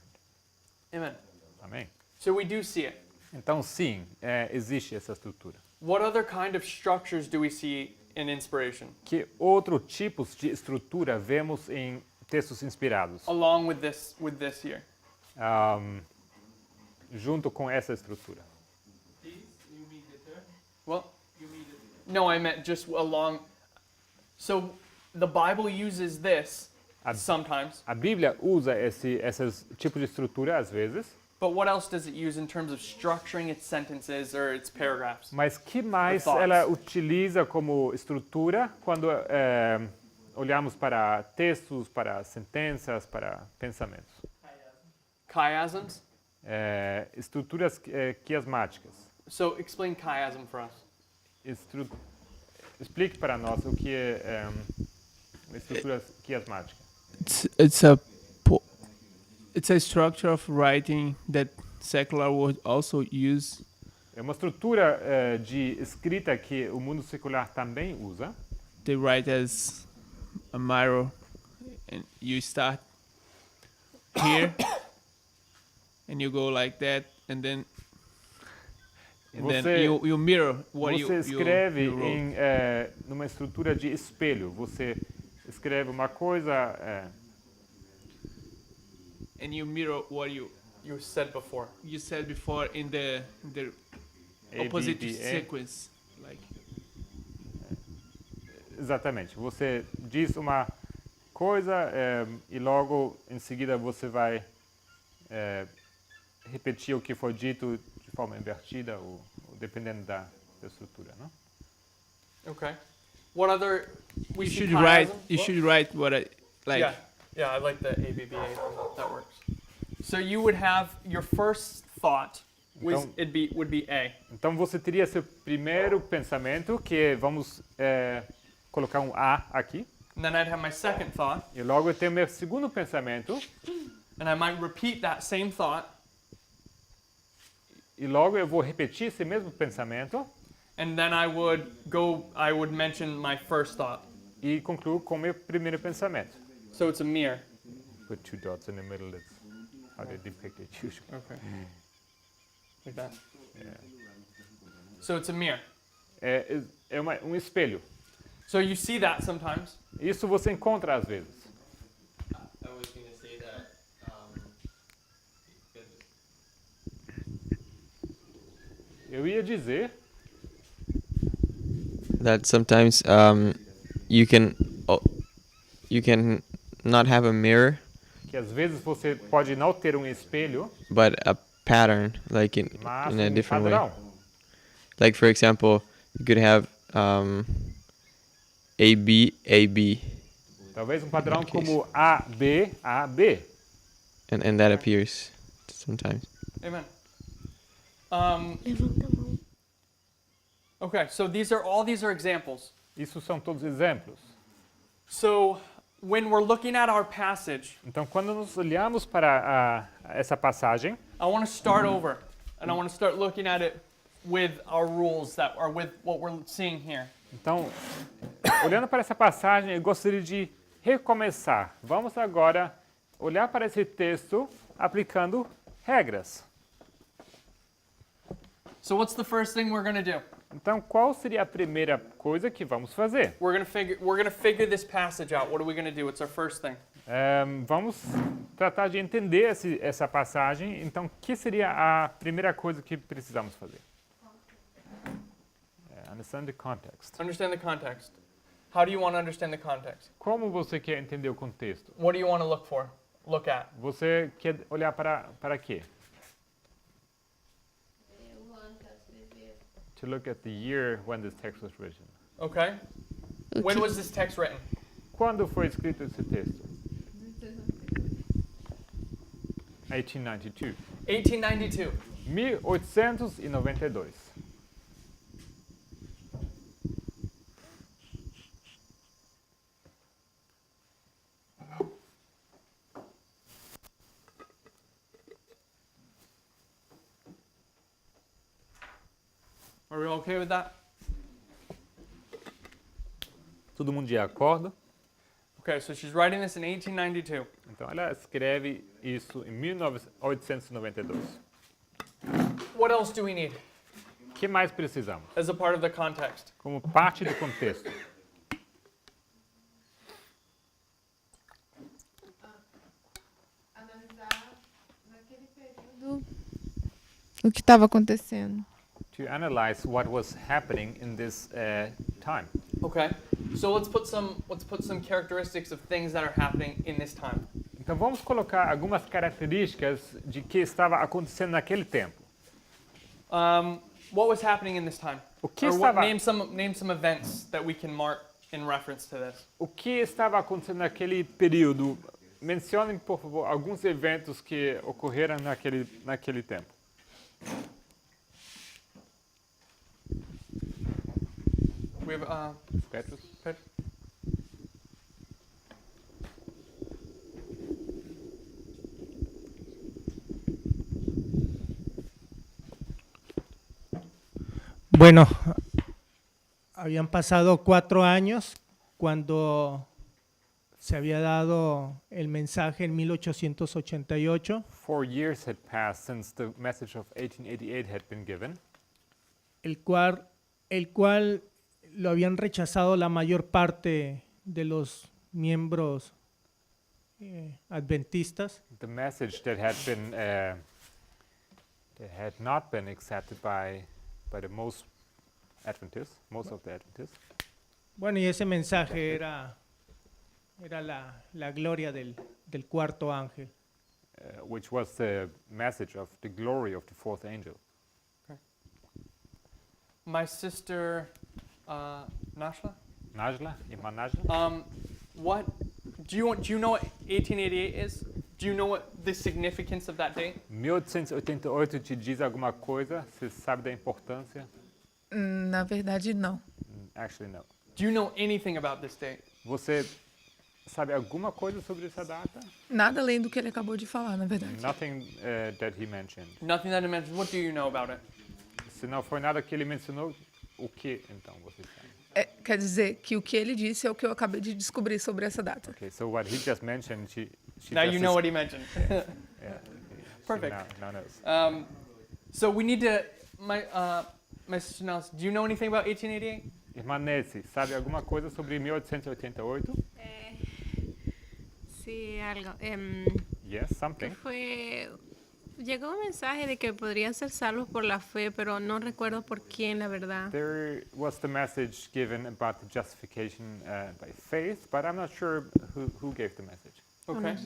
Amen. Amém. So we do see it. Então, sim, existe essa estrutura. What other kind of structures do we see in inspiration? Que outros tipos de estrutura vemos em textos inspirados? Along with this here. Junto com essa estrutura. Well, no, I meant just along. So the Bible uses this sometimes. A Bíblia usa esses tipos de estrutura às vezes. But what else does it use in terms of structuring its sentences or its paragraphs? Mas que mais ela utiliza como estrutura quando olhamos para textos, para sentenças, para pensamentos? Chiasms? Estruturas quiasmáticas. So explain chiasm for us. Explique para nós o que é uma estrutura quiasmática. It's a structure of writing that secular world also use. É uma estrutura de escrita que o mundo secular também usa. They write as a mirror, and you start here, and you go like that, and then you mirror what you escreve you wrote. numa estrutura de espelho. Você escreve uma coisa. And you mirror what you said before. You said before in the opposite sequence, like. Exatamente. Você diz uma coisa e logo em seguida você vai repetir o que foi dito de forma invertida ou dependendo da estrutura, não? Okay. What other? You should write. You should write what I like. Yeah, I like the ABBA. That works. So you would have your first thought. Would be A. Então você teria seu primeiro pensamento, que vamos colocar um A aqui. And then I'd have my second thought. E logo eu tenho meu segundo pensamento. And I might repeat that same thought. E logo eu vou repetir esse mesmo pensamento. And then I would mention my first thought. E concluo com meu primeiro pensamento. So it's a mirror. Put 2 dots in the middle. That's how they depict it usually. Okay. Like that. Yeah. So it's a mirror. É um espelho. So you see that sometimes. Isso você encontra às vezes. I was going to say that. Eu ia dizer That sometimes you can not have a mirror, que às vezes você pode não ter um espelho, but pattern, like in mas a different way. padrão. Like for example, you could have A B A B, Talvez um padrão Okay. como A, B, A, B. and that appears sometimes. Amen. Okay, so these are examples. Isso são todos exemplos. So when we're looking at our passage, Então, quando nós olhamos para essa passagem, I want to start over and I want to start looking at it with our rules that are with what we're seeing here. então, olhando para essa passagem, eu gostaria de recomeçar. Vamos agora olhar para esse texto aplicando regras. So what's the first thing we're going to do? Então, qual seria a primeira coisa que vamos fazer? We're going to figure this passage out. What are we going to do? It's our first thing. Vamos tratar de entender essa passagem. Então, o que seria a primeira coisa que precisamos fazer? Understand the context. Understand the context. How do you want to understand the context? Como você quer entender o contexto? What do you want to look at? Você quer olhar para quê? To look at the year when this text was written. Okay? When was this text written? Quando foi escrito esse texto? 1892. 1892. 1892. Are we okay with that? Todo mundo de acordo? Okay, so she's writing this in 1892. Então ela escreve isso em 1892. What else do we need O que mais precisamos? as a part of the context? Como parte do contexto. Analisar naquele período o que estava acontecendo. To analyze what was happening in this time. Okay. So let's put some characteristics of things that are happening in this time. Então vamos colocar algumas características de que estava acontecendo naquele tempo. What was happening in this time? O que Or what, estava name some events that we can mark in reference to this. O que estava acontecendo naquele período? Mencionem, por favor, alguns eventos que ocorreram naquele tempo. We have Petrus? Bueno, habían pasado 4 años cuando se había dado el mensaje en 1888. 4 years had passed since the message of 1888 had been given. El cual lo habían rechazado la mayor parte de los miembros adventistas. The message that had not been accepted by the most of the Adventists. Bueno, y ese mensaje era la gloria del cuarto ángel. Which was the message of the glory of the fourth angel. my sister Nashla. Irmã Najla. What do you know what 1888 is? Do you know what the significance of that date? 1888 te diz alguma coisa? Você sabe da importância? Na verdade, não. Actually, no. Do you know anything about this date? Você sabe alguma coisa sobre essa data? Nada além do que ele acabou de falar, na verdade. Nothing that he mentioned. Nothing that I mentioned. What do you know about it? Se não foi nada que ele mencionou, o que então você sabe? Quer dizer que o que ele disse é o que eu acabei de descobrir sobre essa data. Okay, so what he just mentioned, she Now just you know what he mentioned. Yeah. Perfect. Now knows. So we need to. My sister Nelson, do you know anything about 1888? Irmã Nancy, sabe alguma coisa sobre 1888? Sí, algo. Yes, something. Llegó un mensaje de que podrían ser salvos por la fe, pero no recuerdo por quién, la verdad. There was the message given about the justification by faith, but I'm not sure who gave the message. Okay.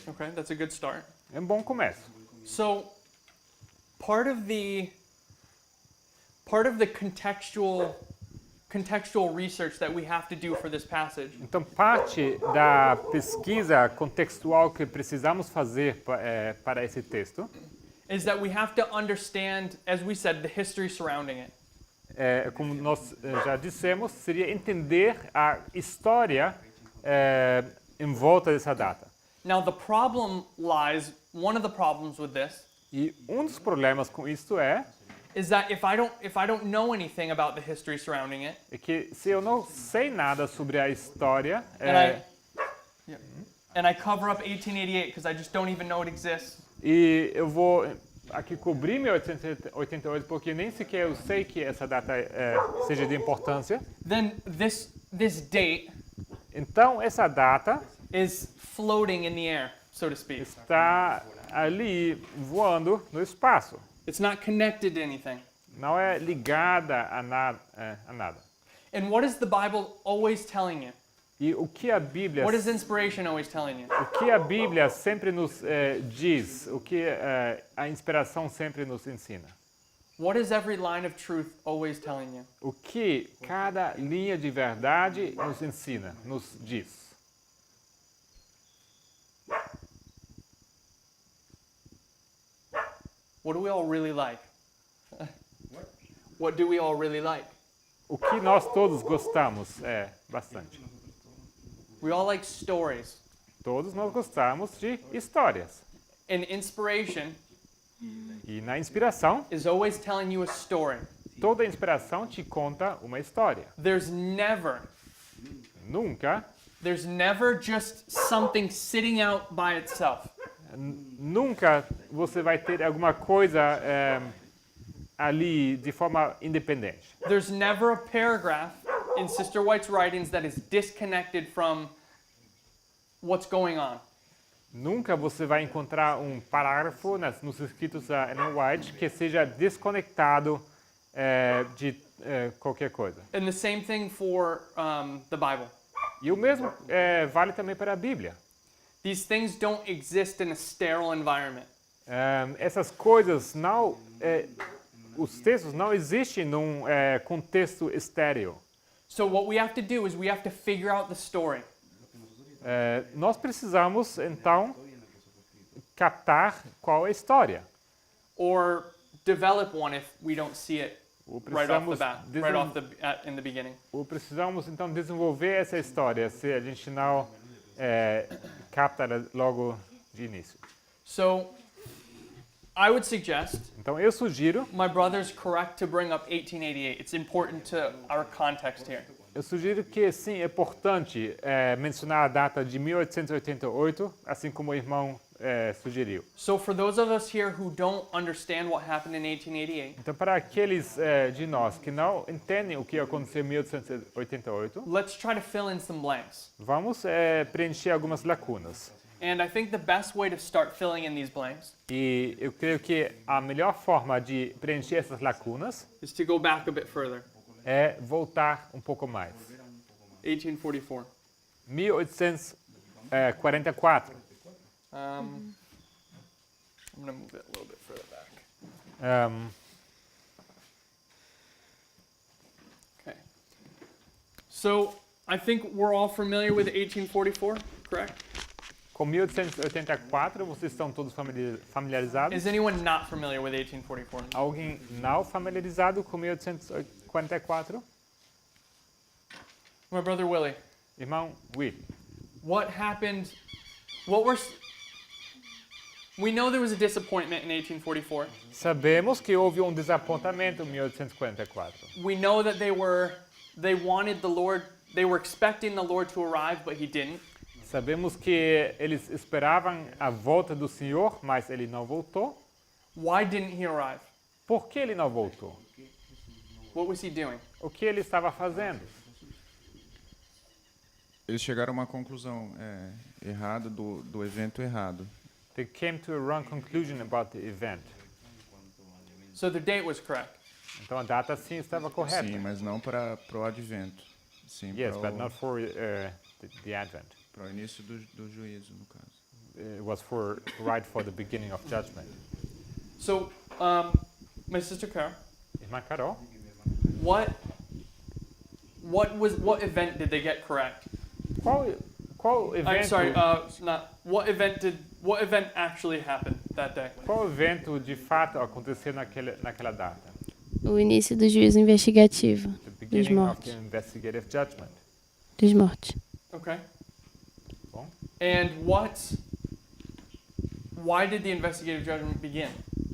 Okay, that's a good start. É um bom começo. So, part of the contextual research that we have to do for this passage Então, parte da pesquisa contextual que precisamos fazer para esse texto is that we have to understand, as we said, the history surrounding it. como nós já dissemos, seria entender a história em volta dessa data. Now the problem lies, one of the problems with this E dos problemas com isto is that if I don't know anything about the history surrounding it, que se eu não sei nada sobre a história, and I cover up 1888 because I just don't even know it exists, e eu vou aqui cobrir 1888 porque nem sequer eu sei que essa data seja de importância, then this date então essa data is floating in the air, so to speak. está ali voando no espaço. It's not connected to anything. Não é ligada a nada. And what is the Bible always telling you? E o que a Bíblia What is inspiration always telling you? O que a Bíblia sempre nos diz, o que a inspiração sempre nos ensina. What is every line of truth always telling you? O que cada linha de verdade nos ensina, nos diz. What do we all really like? What do we all really like? O que nós todos gostamos bastante. We all like stories. Todos nós gostamos de histórias. And inspiration E na inspiração, is always telling you a story. toda inspiração te conta uma história. There's never just something sitting out by itself. Nunca você vai ter alguma coisa ali de forma independente. There's never a paragraph in Sister White's writings that is disconnected from what's going on. Nunca você vai encontrar parágrafo nos escritos da Ellen White que seja desconectado de qualquer coisa. And the same thing for the Bible. E o mesmo vale também para a Bíblia. These things don't exist in a sterile environment. Essas coisas não, os textos não existem num contexto estéril. So what we have to do is we have to figure out the story. Nós precisamos então captar qual é a história. Or develop one if we don't see it right off the bat, in the beginning. Ou precisamos então desenvolver essa história se a gente não capta logo de início. So I would suggest Então eu sugiro, my brother's correct to bring up 1888. It's important to our context here. Eu sugiro que sim, é importante mencionar a data de 1888, assim como o irmão sugeriu. So for those of us here who don't understand what happened in 1888, Então, para aqueles de nós que não entendem o que aconteceu em 1888, let's try to fill in some blanks. vamos preencher algumas lacunas. And I think the best way to start filling in these blanks E eu creio que a melhor forma de preencher essas lacunas is to go back a bit further. é voltar um pouco mais. 1844. 1844. I'm going to move it a little bit further back. Okay. So I think we're all familiar with 1844, correct? Com 1884, vocês estão todos familiarizados? Is anyone not familiar with 1844? Alguém não familiarizado com 1844? My brother Willie. Irmão Will. What happened? We know there was a disappointment in 1844. Sabemos que houve desapontamento em 1844. We know that they wanted the Lord, they were expecting the Lord to arrive, but he didn't. Sabemos que eles esperavam a volta do Senhor, mas ele não voltou. Why didn't he arrive? Por que ele não voltou? What was he doing? O que ele estava fazendo? Eles chegaram a uma conclusão errada do evento errado. They came to a wrong conclusion about the event. So the date was correct. Então a data sim estava correta. Sim, mas não para o advento. Sim, Yes, but not for the Advent. para o início do juízo, no caso. It was right for the beginning of judgment. So My sister Carol, Irmã Carol, what event did they get correct? qual evento, I'm sorry, what event actually happened that day? qual evento de fato aconteceu naquela data? O início do juízo investigativo The dos beginning of mortos. the investigative judgment. Dos mortos. Okay. Bom. And why did the investigative judgment begin?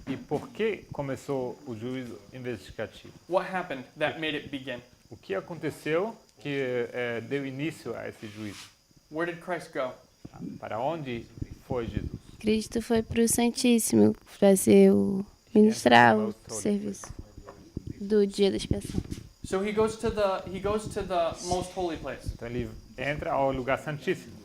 E por que começou o juízo investigativo? What happened that made it begin? O que aconteceu que deu início a esse juízo? Where did Christ go? Para onde foi Jesus? Cristo foi para o Santíssimo fazer ministrar o serviço do dia da expiação. So he goes to the most holy place. Então ele entra ao lugar santíssimo.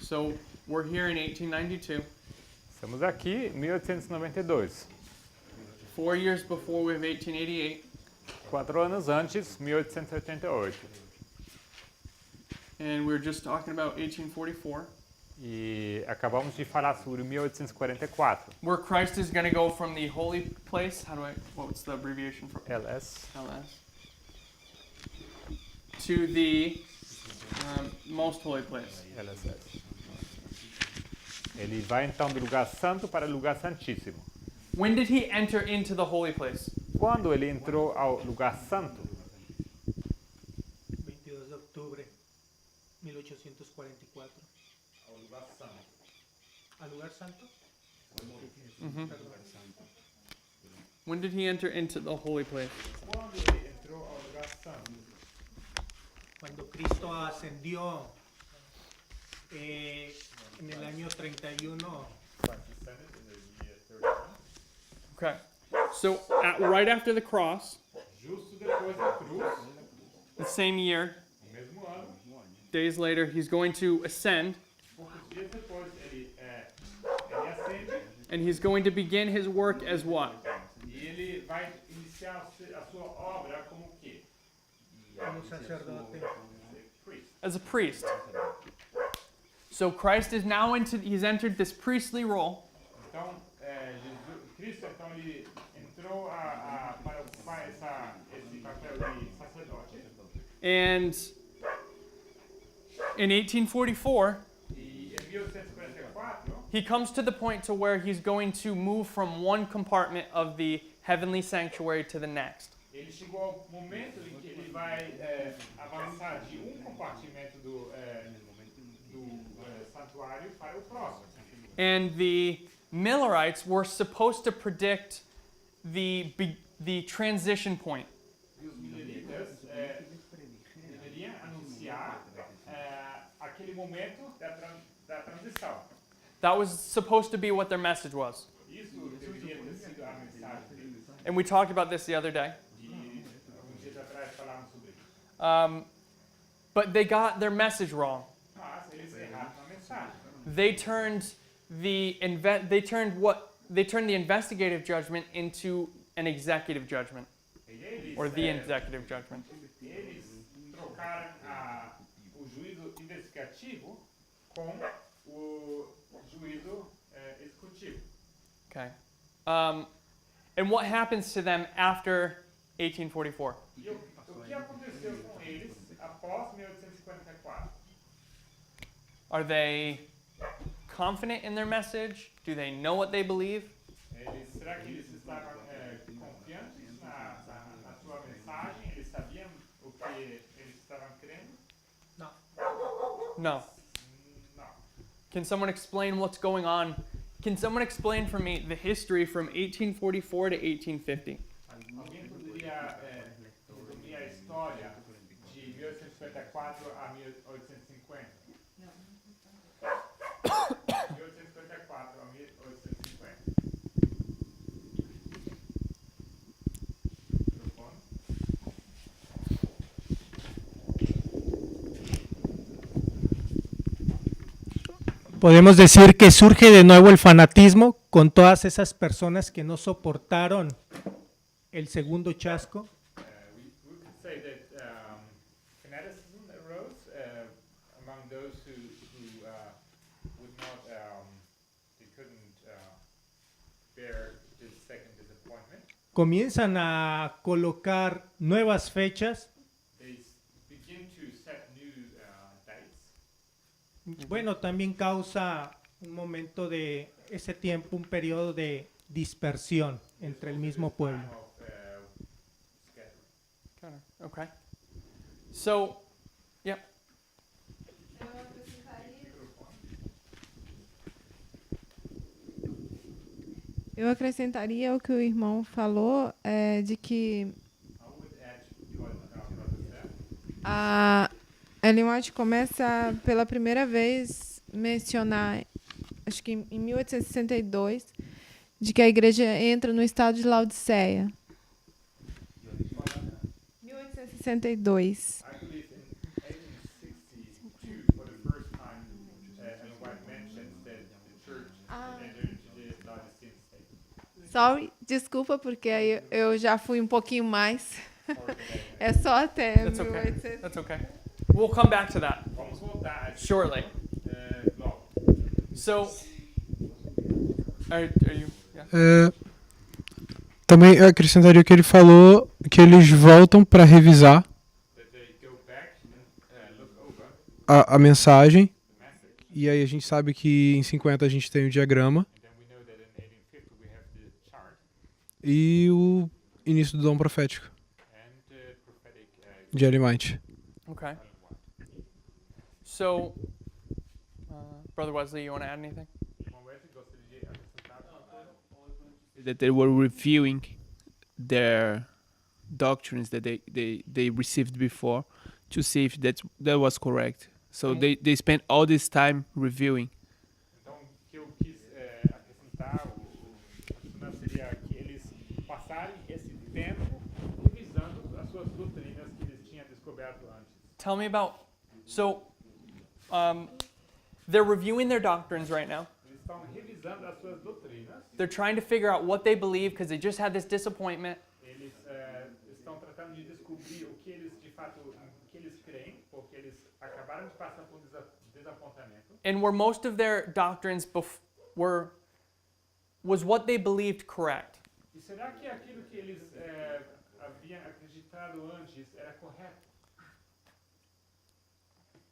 So we're here in 1892. Estamos aqui em 1892. 4 years before we have 1888. 4 anos antes, 1888. And we were just talking about 1844. E acabamos de falar sobre 1844. Where Christ is going to go from the holy place. What's the abbreviation for LS. To the most holy place. LSS. Ele vai então do lugar santo para o lugar santíssimo. When did he enter into the holy place? Quando ele entrou ao lugar santo? 22 de octubre 1844. Ao lugar santo. ¿Al lugar santo? Mm-hmm. When did he enter into the holy place? Quando ele entrou ao lugar santo? Cuando Cristo ascendió en el año 31. Okay. So right after the cross, Justo depois da cruz, the same year, no mesmo ano, days later, he's going to ascend, poucos dias depois ele ascende and he's going to begin his work as what? e ele vai iniciar a sua obra como o quê? Como sacerdote. As a priest. So Christ is now he's entered this priestly role. Então, Cristo então ele entrou para ocupar esse papel de sacerdote. And in 1844, E em 1844, he comes to the point to where he's going to move from one compartment of the heavenly sanctuary to the next. ele chegou ao momento em que ele vai avançar de compartimento do santuário para o próximo. And the Millerites were supposed to predict the transition point. E os mileritas deveriam anunciar aquele momento da transição. That was supposed to be what their message was. Isso deveria ter sido a mensagem deles. And we talked about this the other day. E alguns dias atrás falamos sobre isso. But they got their message wrong. Mas eles erraram a mensagem. They turned the investigative judgment into an executive judgment, Eles, or the executive judgment. eles trocaram o juízo investigativo com o juízo executivo. Okay. And what happens to them after 1844? E o que aconteceu com eles após 1844? Are they confident in their message? Do they know what they believe? Será que eles estavam confiantes na sua mensagem? Eles sabiam o que eles estavam crendo? No. Não. Can someone explain what's going on? Can someone explain for me the history from 1844 to 1850? Alguém poderia resumir a história de 1854 a 1850? 1854 a 1850. Microfone. Podemos decir que surge de nuevo el fanatismo con todas esas personas que no soportaron el segundo chasco. We could say that fanaticism arose among those who would not, they couldn't bear this second disappointment. Comienzan a colocar nuevas fechas. They begin to set new dates. Bueno, también causa un momento de ese tiempo, un periodo de dispersión entre el mismo pueblo. Okay. So, yeah. Eu acrescentaria o que o irmão falou, de que a Ellen White começa pela primeira vez mencionar, acho que em 1862, de que a igreja entra no estado de Laodiceia. 1862. I believe in 1862, for the first time, Ellen White mentions that the church entered into the Laodicean state. Sorry, desculpa, porque aí eu já fui um pouquinho mais. É só até That's okay. 1800. That's okay. We'll come back to that Vamos voltar shortly. logo. So, are you? Yeah. Também eu acrescentaria que ele falou que eles voltam para revisar That they go back and look over a mensagem. E aí a gente sabe que em 50 a gente tem o diagrama and then we know that in 1850 we have the chart e o início do dom profético and the prophetic de Ellen White. Okay. So, Brother Wesley, you want to add anything? That they were reviewing their doctrines that they received before to see if that was correct. So they spent all this time reviewing. Então, o que eu quis acrescentar, seria que eles passarem esse tempo revisando as suas doutrinas que eles tinham descoberto antes. Tell me about. So, they're reviewing their doctrines right now. Eles estão revisando as suas doutrinas. They're trying to figure out what they believe because they just had this disappointment. Eles estão tratando de descobrir o que eles de fato, o que eles creem, porque eles acabaram de passar por desapontamento. And where most of their doctrines was what they believed correct. E será que aquilo que eles haviam acreditado antes era correto?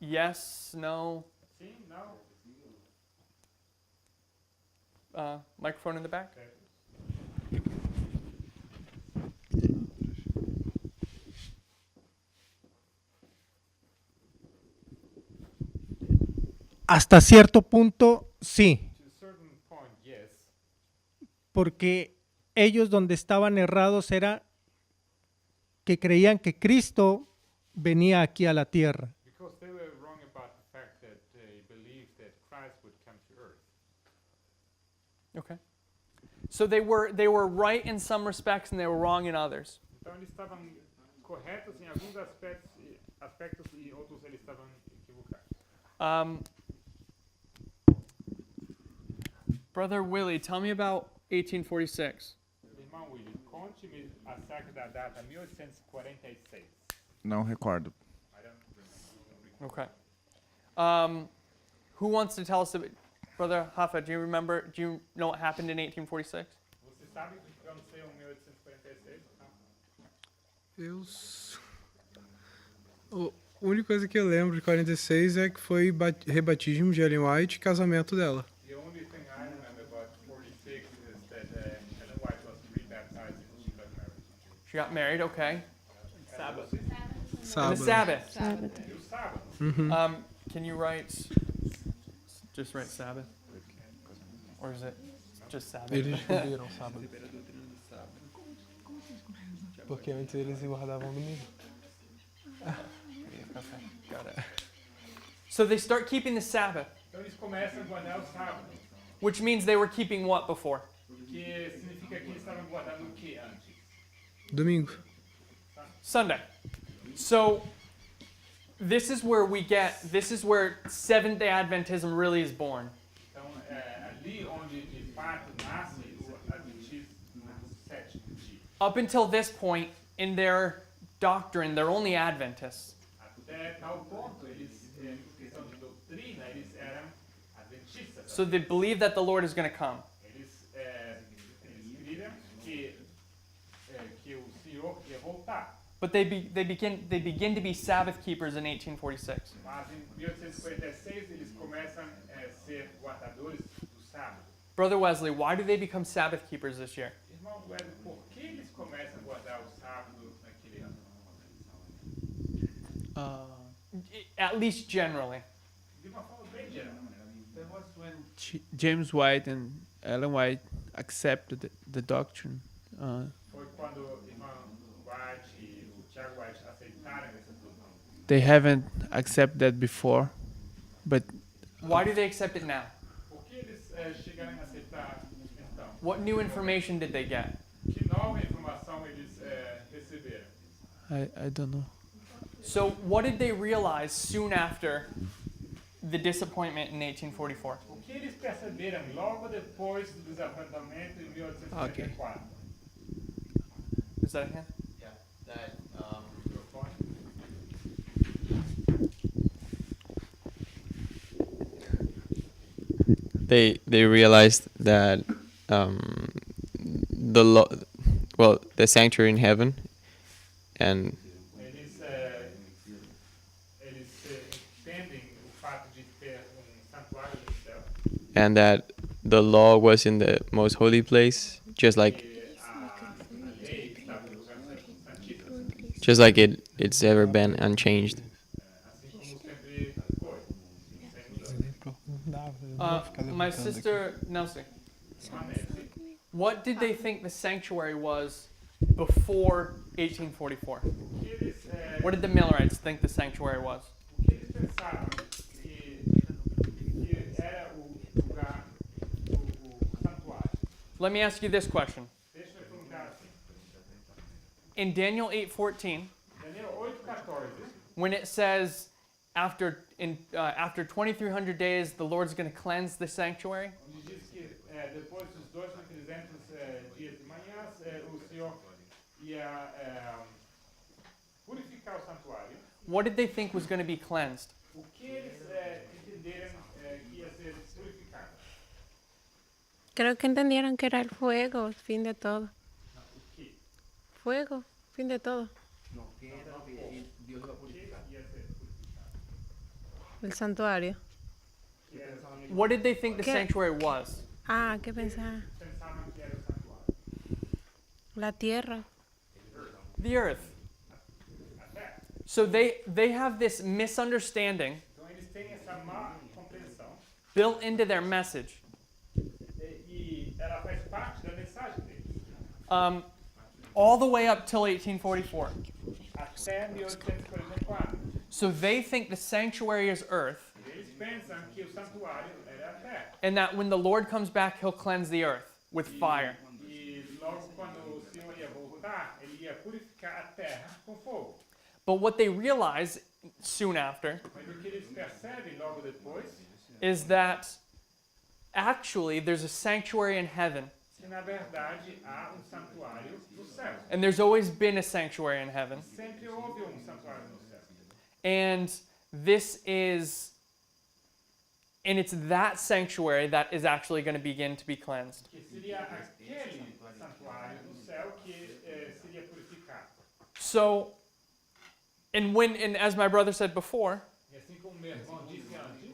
Yes, no. Sim, não. Microphone in the back. Hasta cierto punto, sí, To a certain point, yes. porque ellos donde estaban errados era que creían que Cristo venía aquí a la tierra. Because they were wrong about the fact that they believed that Christ would come to earth. Okay. So they were right in some respects and they were wrong in others. Então eles estavam corretos em alguns aspectos e outros eles estavam equivocados. Brother Willie, tell me about 1846. Irmão Willy, conte-me acerca da data 1846. Não recordo. Okay. Who wants to tell us about, Brother Hafa, do you know what happened in 1846? Você sabe o que aconteceu em 1846? A única coisa que eu lembro de 46 é que foi rebatismo de Ellen White e casamento dela. The only thing I remember about 46 is that Ellen White was rebaptized and she got married. She got married, okay. Sabbath. And the Sabbath. E o sábado. Can you just write Sabbath? Or is it just Sabbath? Eles descobriram sábado. Porque antes eles guardavam domingo. Okay, got it. So they start keeping the Sabbath, Então eles começam a guardar o sábado, which means they were keeping what before? que significa que eles estavam guardando o que antes? Domingo. Sunday. So this is where Seventh-day Adventism really is born. Então ali onde de fato nasce Up until this point, in their doctrine, they're only Adventists. Até tal ponto, eles, em questão de doutrina, eles eram adventistas. So they believe that the Lord is going to come. Eles criam que o Senhor ia voltar. But they begin to be Sabbath keepers in 1846. Mas em 1846 eles começam a ser guardadores do sábado. Brother Wesley, why do they become Sabbath keepers this year? Irmão Wesley, por que eles começam a guardar o sábado naquele ano? At least generally. De uma forma bem geral. That was when James White and Ellen White accepted the doctrine. Foi quando o irmão White e o Tiago White aceitaram essa doutrina. They haven't accepted that before, but Why do they accept it now? Por que eles chegaram a aceitar então? What new information did they get? Que nova informação eles receberam? I don't know. So what did they realize soon after the disappointment in 1844? O que eles perceberam logo depois do desapontamento em 1854? Is that a hand? Yeah, that they realized that the sanctuary in heaven and Entendem o fato de ter santuário no céu. and that the law was in the most holy place, just like it's ever been unchanged. My sister Nelsie, what did they think the sanctuary was before 1844? What did the Millerites think the sanctuary was? Let me ask you this question. In Daniel 8:14, when it says after 2,300 days the Lord's going to cleanse the sanctuary, Depois dos 2.300 dias de manhãs, o Senhor ia purificar o santuário. what did they think was going to be cleansed? O que eles entenderam que ia ser purificado? Creo que entendieron que era el fuego, el fin de todo. Fuego, fin de todo. El santuario. What did they think the ¿Qué? sanctuary was? Ah, ¿qué pensaba? Pensavam que era o santuário. La tierra. The earth. So they have this misunderstanding Então eles têm essa má compreensão built into their message. e ela faz parte da mensagem deles. All the way up till 1844. Até 1844. So they think the sanctuary is earth, Eles pensam que o santuário era a terra. and that when the Lord comes back, he'll cleanse the earth with fire. E logo quando o Senhor ia voltar, ele ia purificar a terra com fogo. But what they realize soon after Mas o que eles percebem logo depois is that actually there's a sanctuary in heaven, que na verdade há santuário no céu. and there's always been a sanctuary in heaven. Sempre houve santuário no céu. And it's that sanctuary that is actually going to begin to be cleansed. Que seria aquele santuário no céu que seria purificado. So, and as my brother said before, E assim como meu irmão disse antes,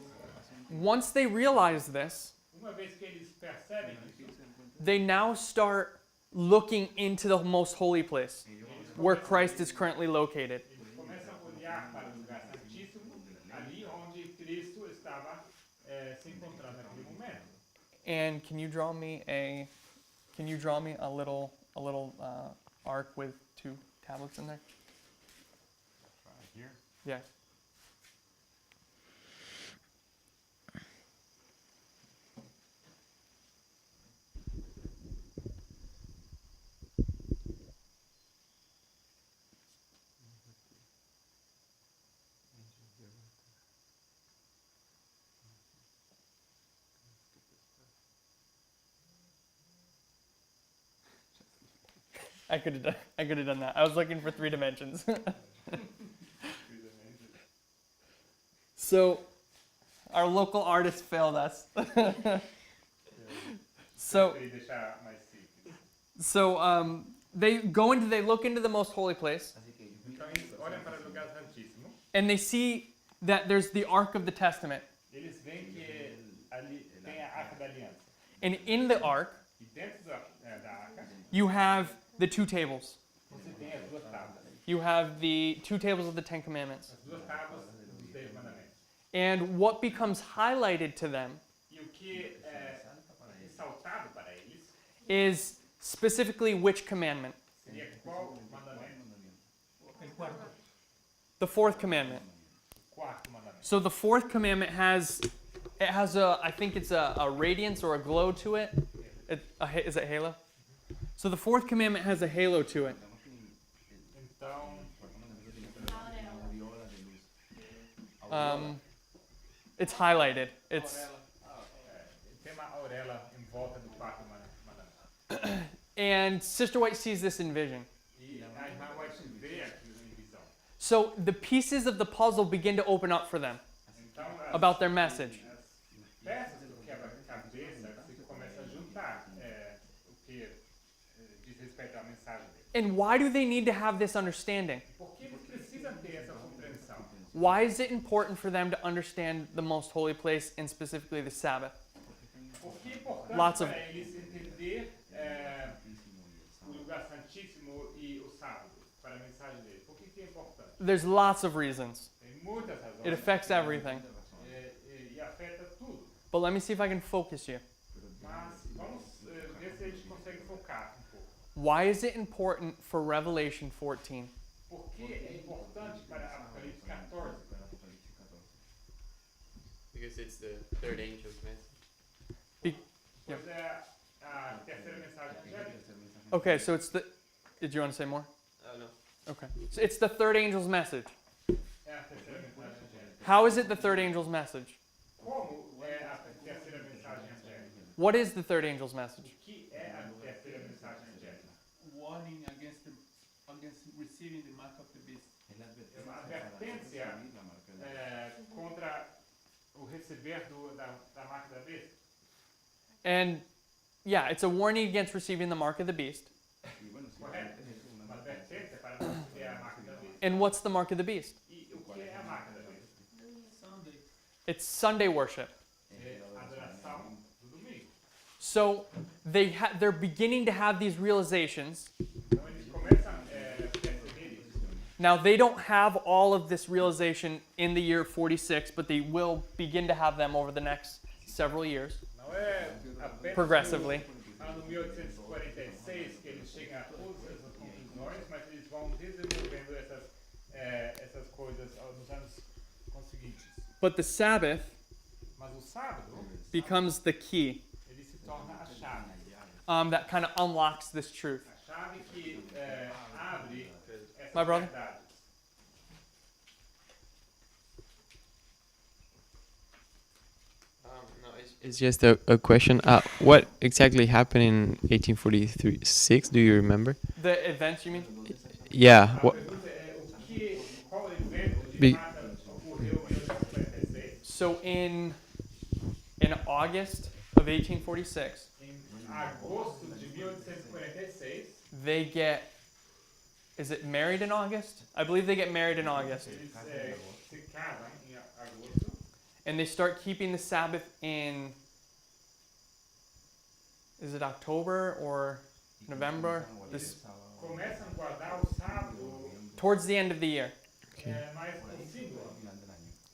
once they realize this, uma vez que eles percebem isso, they now start looking into the most holy place, where Christ is currently located. eles começam a olhar para o lugar santíssimo, ali onde Cristo estava se encontrando naquele momento. And can you draw me a little ark with 2 tablets in there? Here? Yeah. I could have done that. I was looking for 3 dimensions. So, our local artist failed us. So, they look into the most holy place, Então eles olham para o lugar santíssimo. and they see that there's the Ark of the Testament. Eles veem que ali tem a Arca da Aliança. And in the Ark, E dentro da arca, you have the 2 tables. você tem as 2 tábuas. You have the 2 tables of the 10 Commandments. As 2 tábuas dos 10 mandamentos. And what becomes highlighted to them E o que é ressaltado para eles is specifically which commandment? seria qual mandamento? The 4th commandment. O 4º mandamento. So the 4th commandment has a, I think it's a radiance or a glow to it. Is it halo? So the 4th commandment has a halo to it. Então, It's highlighted. It's tem uma auréola em volta do 4º mandamento. and Sister White sees this in vision. E a irmã White vê aquilo em visão. So the pieces of the puzzle begin to open up for them Então, about their message. as peças do quebra-cabeça se começam a juntar o que diz respeito à mensagem dele. And why do they need to have this understanding? Por que eles precisam ter essa compreensão? Why is it important for them to understand the most holy place and specifically the Sabbath? Por que é importante Lots of- para eles entender o lugar santíssimo e o sábado para a mensagem dele? Por que é importante? There's lots of reasons. Tem muitas razões. It affects everything. E afeta tudo. But let me see if I can focus you. Mas vamos ver se a gente consegue focar um pouco. Why is it important for Revelation 14? Por que é importante para Apocalipse 14? Because it's the third angel's message. Pois é a terceira mensagem angélica. Okay, so it's the. Did you want to say more? Oh no. Okay. So it's the third angel's message. É a terceira mensagem angélica. How is it the third angel's message? Como é a terceira mensagem angélica? What is the third angel's message? O que é a terceira mensagem angélica? Warning against receiving the mark of the beast. É uma advertência contra o receber da marca da besta. And yeah, it's a warning against receiving the mark of the beast. Correto? Uma advertência para não receber a marca da besta. And what's the mark of the beast? E o que é a marca da besta? It's Sunday worship. É a adoração do domingo. So they're beginning to have these realizations. Então eles começam a perceber isso. Now they don't have all of this realization in the year 46, but they will begin to have them over the next several years. Não é apenas Progressively. no ano 1846 que eles chegam a todas essas conclusões, mas eles vão desenvolvendo essas coisas nos anos conseguintes. But the Sabbath Mas o sábado, becomes the key ele se torna a chave. that kind of unlocks this truth. A chave que abre essas My brother? verdades. No, it's just a question. What exactly happened in 1846? Do you remember? The events, you mean? Yeah. What? Qual evento de Be- fato ocorreu em 1846? So in August of 1846, Em agosto de 1846, they get, is it married in August? I believe they get married in August. eles se casam em agosto. And they start keeping the Sabbath in, is it October or November? This, Começam a guardar o sábado towards the end of the year. mais no fim do ano.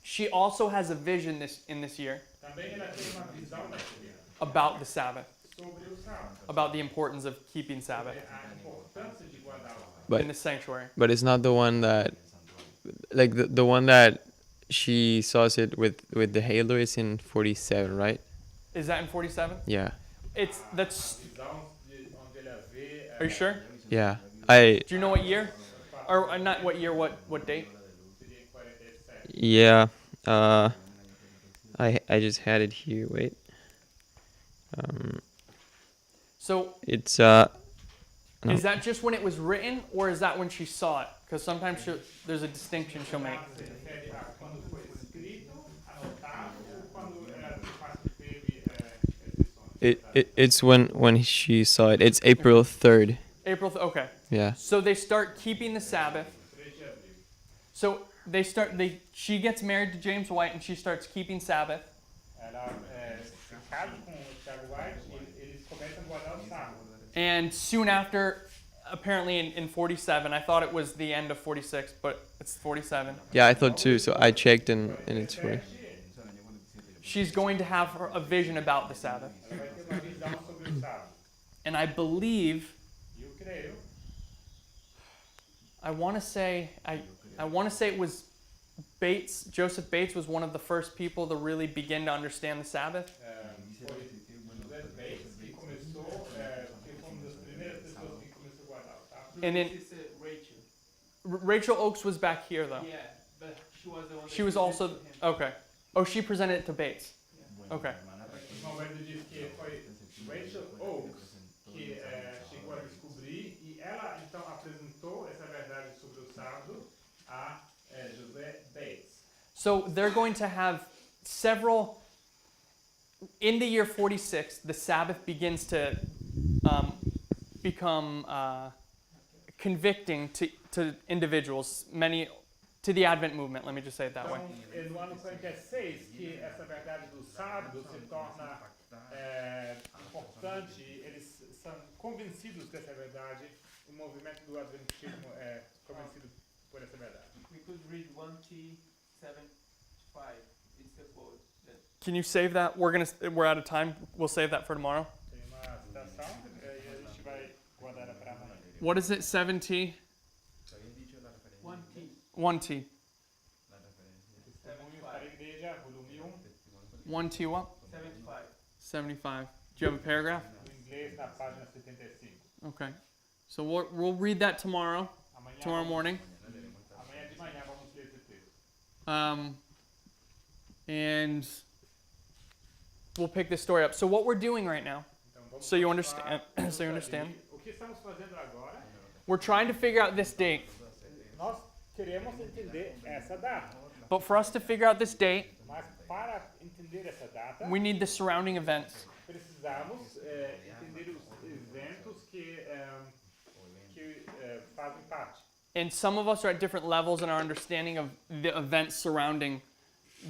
She also has a vision in this year Também ela tem uma visão nesse ano about the Sabbath, sobre o sábado, about the importance of keeping Sabbath a importância de guardar o sábado. But in the sanctuary. but it's not the one that, like the one that she saws it with the halo is in 47, right? Is that in 47? Yeah. That's. Visão onde ela vê Are you sure? Yeah. I Do you know what year? Or not what year? What date? seria em 47. yeah. I just had it here. Wait. So It's No. Is that just when it was written, or is that when she saw it? Because sometimes there's a distinction she'll make. Se refere a quando foi escrito, anotado, ou quando ela de fato teve esse sonho? It's when she saw it. It's April 3rd. Okay. Yeah. So they start keeping the Sabbath. So she gets married to James White and she starts keeping Sabbath. Ela se casa com o Thiago White e eles começam a guardar o sábado. And soon after, apparently in 47, I thought it was the end of 46, but it's 47. Yeah, I thought too. So I checked and it's 40. She's going to have a vision about the Sabbath. Ela vai ter uma visão sobre o sábado. And I believe, Eu creio. I want to say it was Bates. Joseph Bates was one of the first people to really begin to understand the Sabbath. Foi José Bates que começou, que foi uma das primeiras pessoas que começou a guardar o sábado. And then Rachel Oakes was back here though. Yeah, but she was the one. She was also okay. Oh, she presented it to Bates. Okay. O irmão Brandon disse que foi Rachel Oakes que chegou a descobrir e ela então apresentou essa verdade sobre o sábado a José Bates. So they're going to have several. In the year 46, the Sabbath begins to become convicting to individuals, many to the Advent movement. Let me just say it that way. Então, no ano 46 que essa verdade do sábado se torna importante, eles são convencidos dessa verdade. O movimento do Adventismo é convencido por essa verdade. We could read 1T75. It's the quote. Can you save that? We're out of time. We'll save that for tomorrow. Tem uma citação e a gente vai guardar ela para amanhã. What is it? 7T? 1T. 1T. Testemunho para a Igreja, volume 1T what? 75. 75. Do you have a paragraph? em inglês na página 75. Okay. So we'll read that tomorrow Amanhã, morning. Amanhã de manhã vamos ler esse texto. And we'll pick this story up. So what we're doing right now, Então, vamos so you continuar understand, so you understand, o que estamos fazendo agora? we're trying to figure out this date. Nós queremos entender essa data, But for us to figure out this date, mas para entender essa data, we need the surrounding events. precisamos entender os eventos que fazem parte. And some of us are at different levels in our understanding of the events surrounding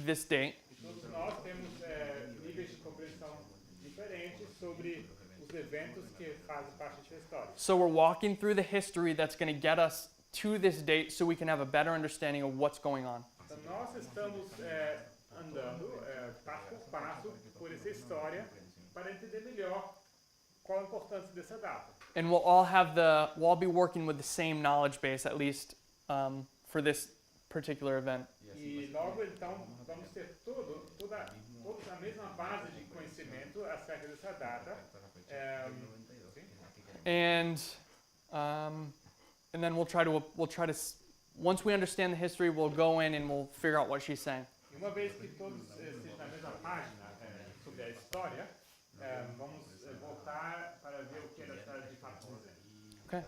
this date. E todos nós temos níveis de compreensão diferentes sobre os eventos que fazem parte dessa história. So we're walking through the history that's going to get us to this date so we can have a better understanding of what's going on. Então nós estamos andando passo por passo por essa história para entender melhor qual a importância dessa data. And we'll all be working with the same knowledge base, at least for this particular event. E logo então vamos ter todos a mesma base de conhecimento acerca dessa data. And then we'll try to once we understand the history, we'll go in and we'll figure out what she's saying. E uma vez que todos estejam na mesma página sobre a história, vamos voltar para ver o que ela está de fato dizendo. Okay.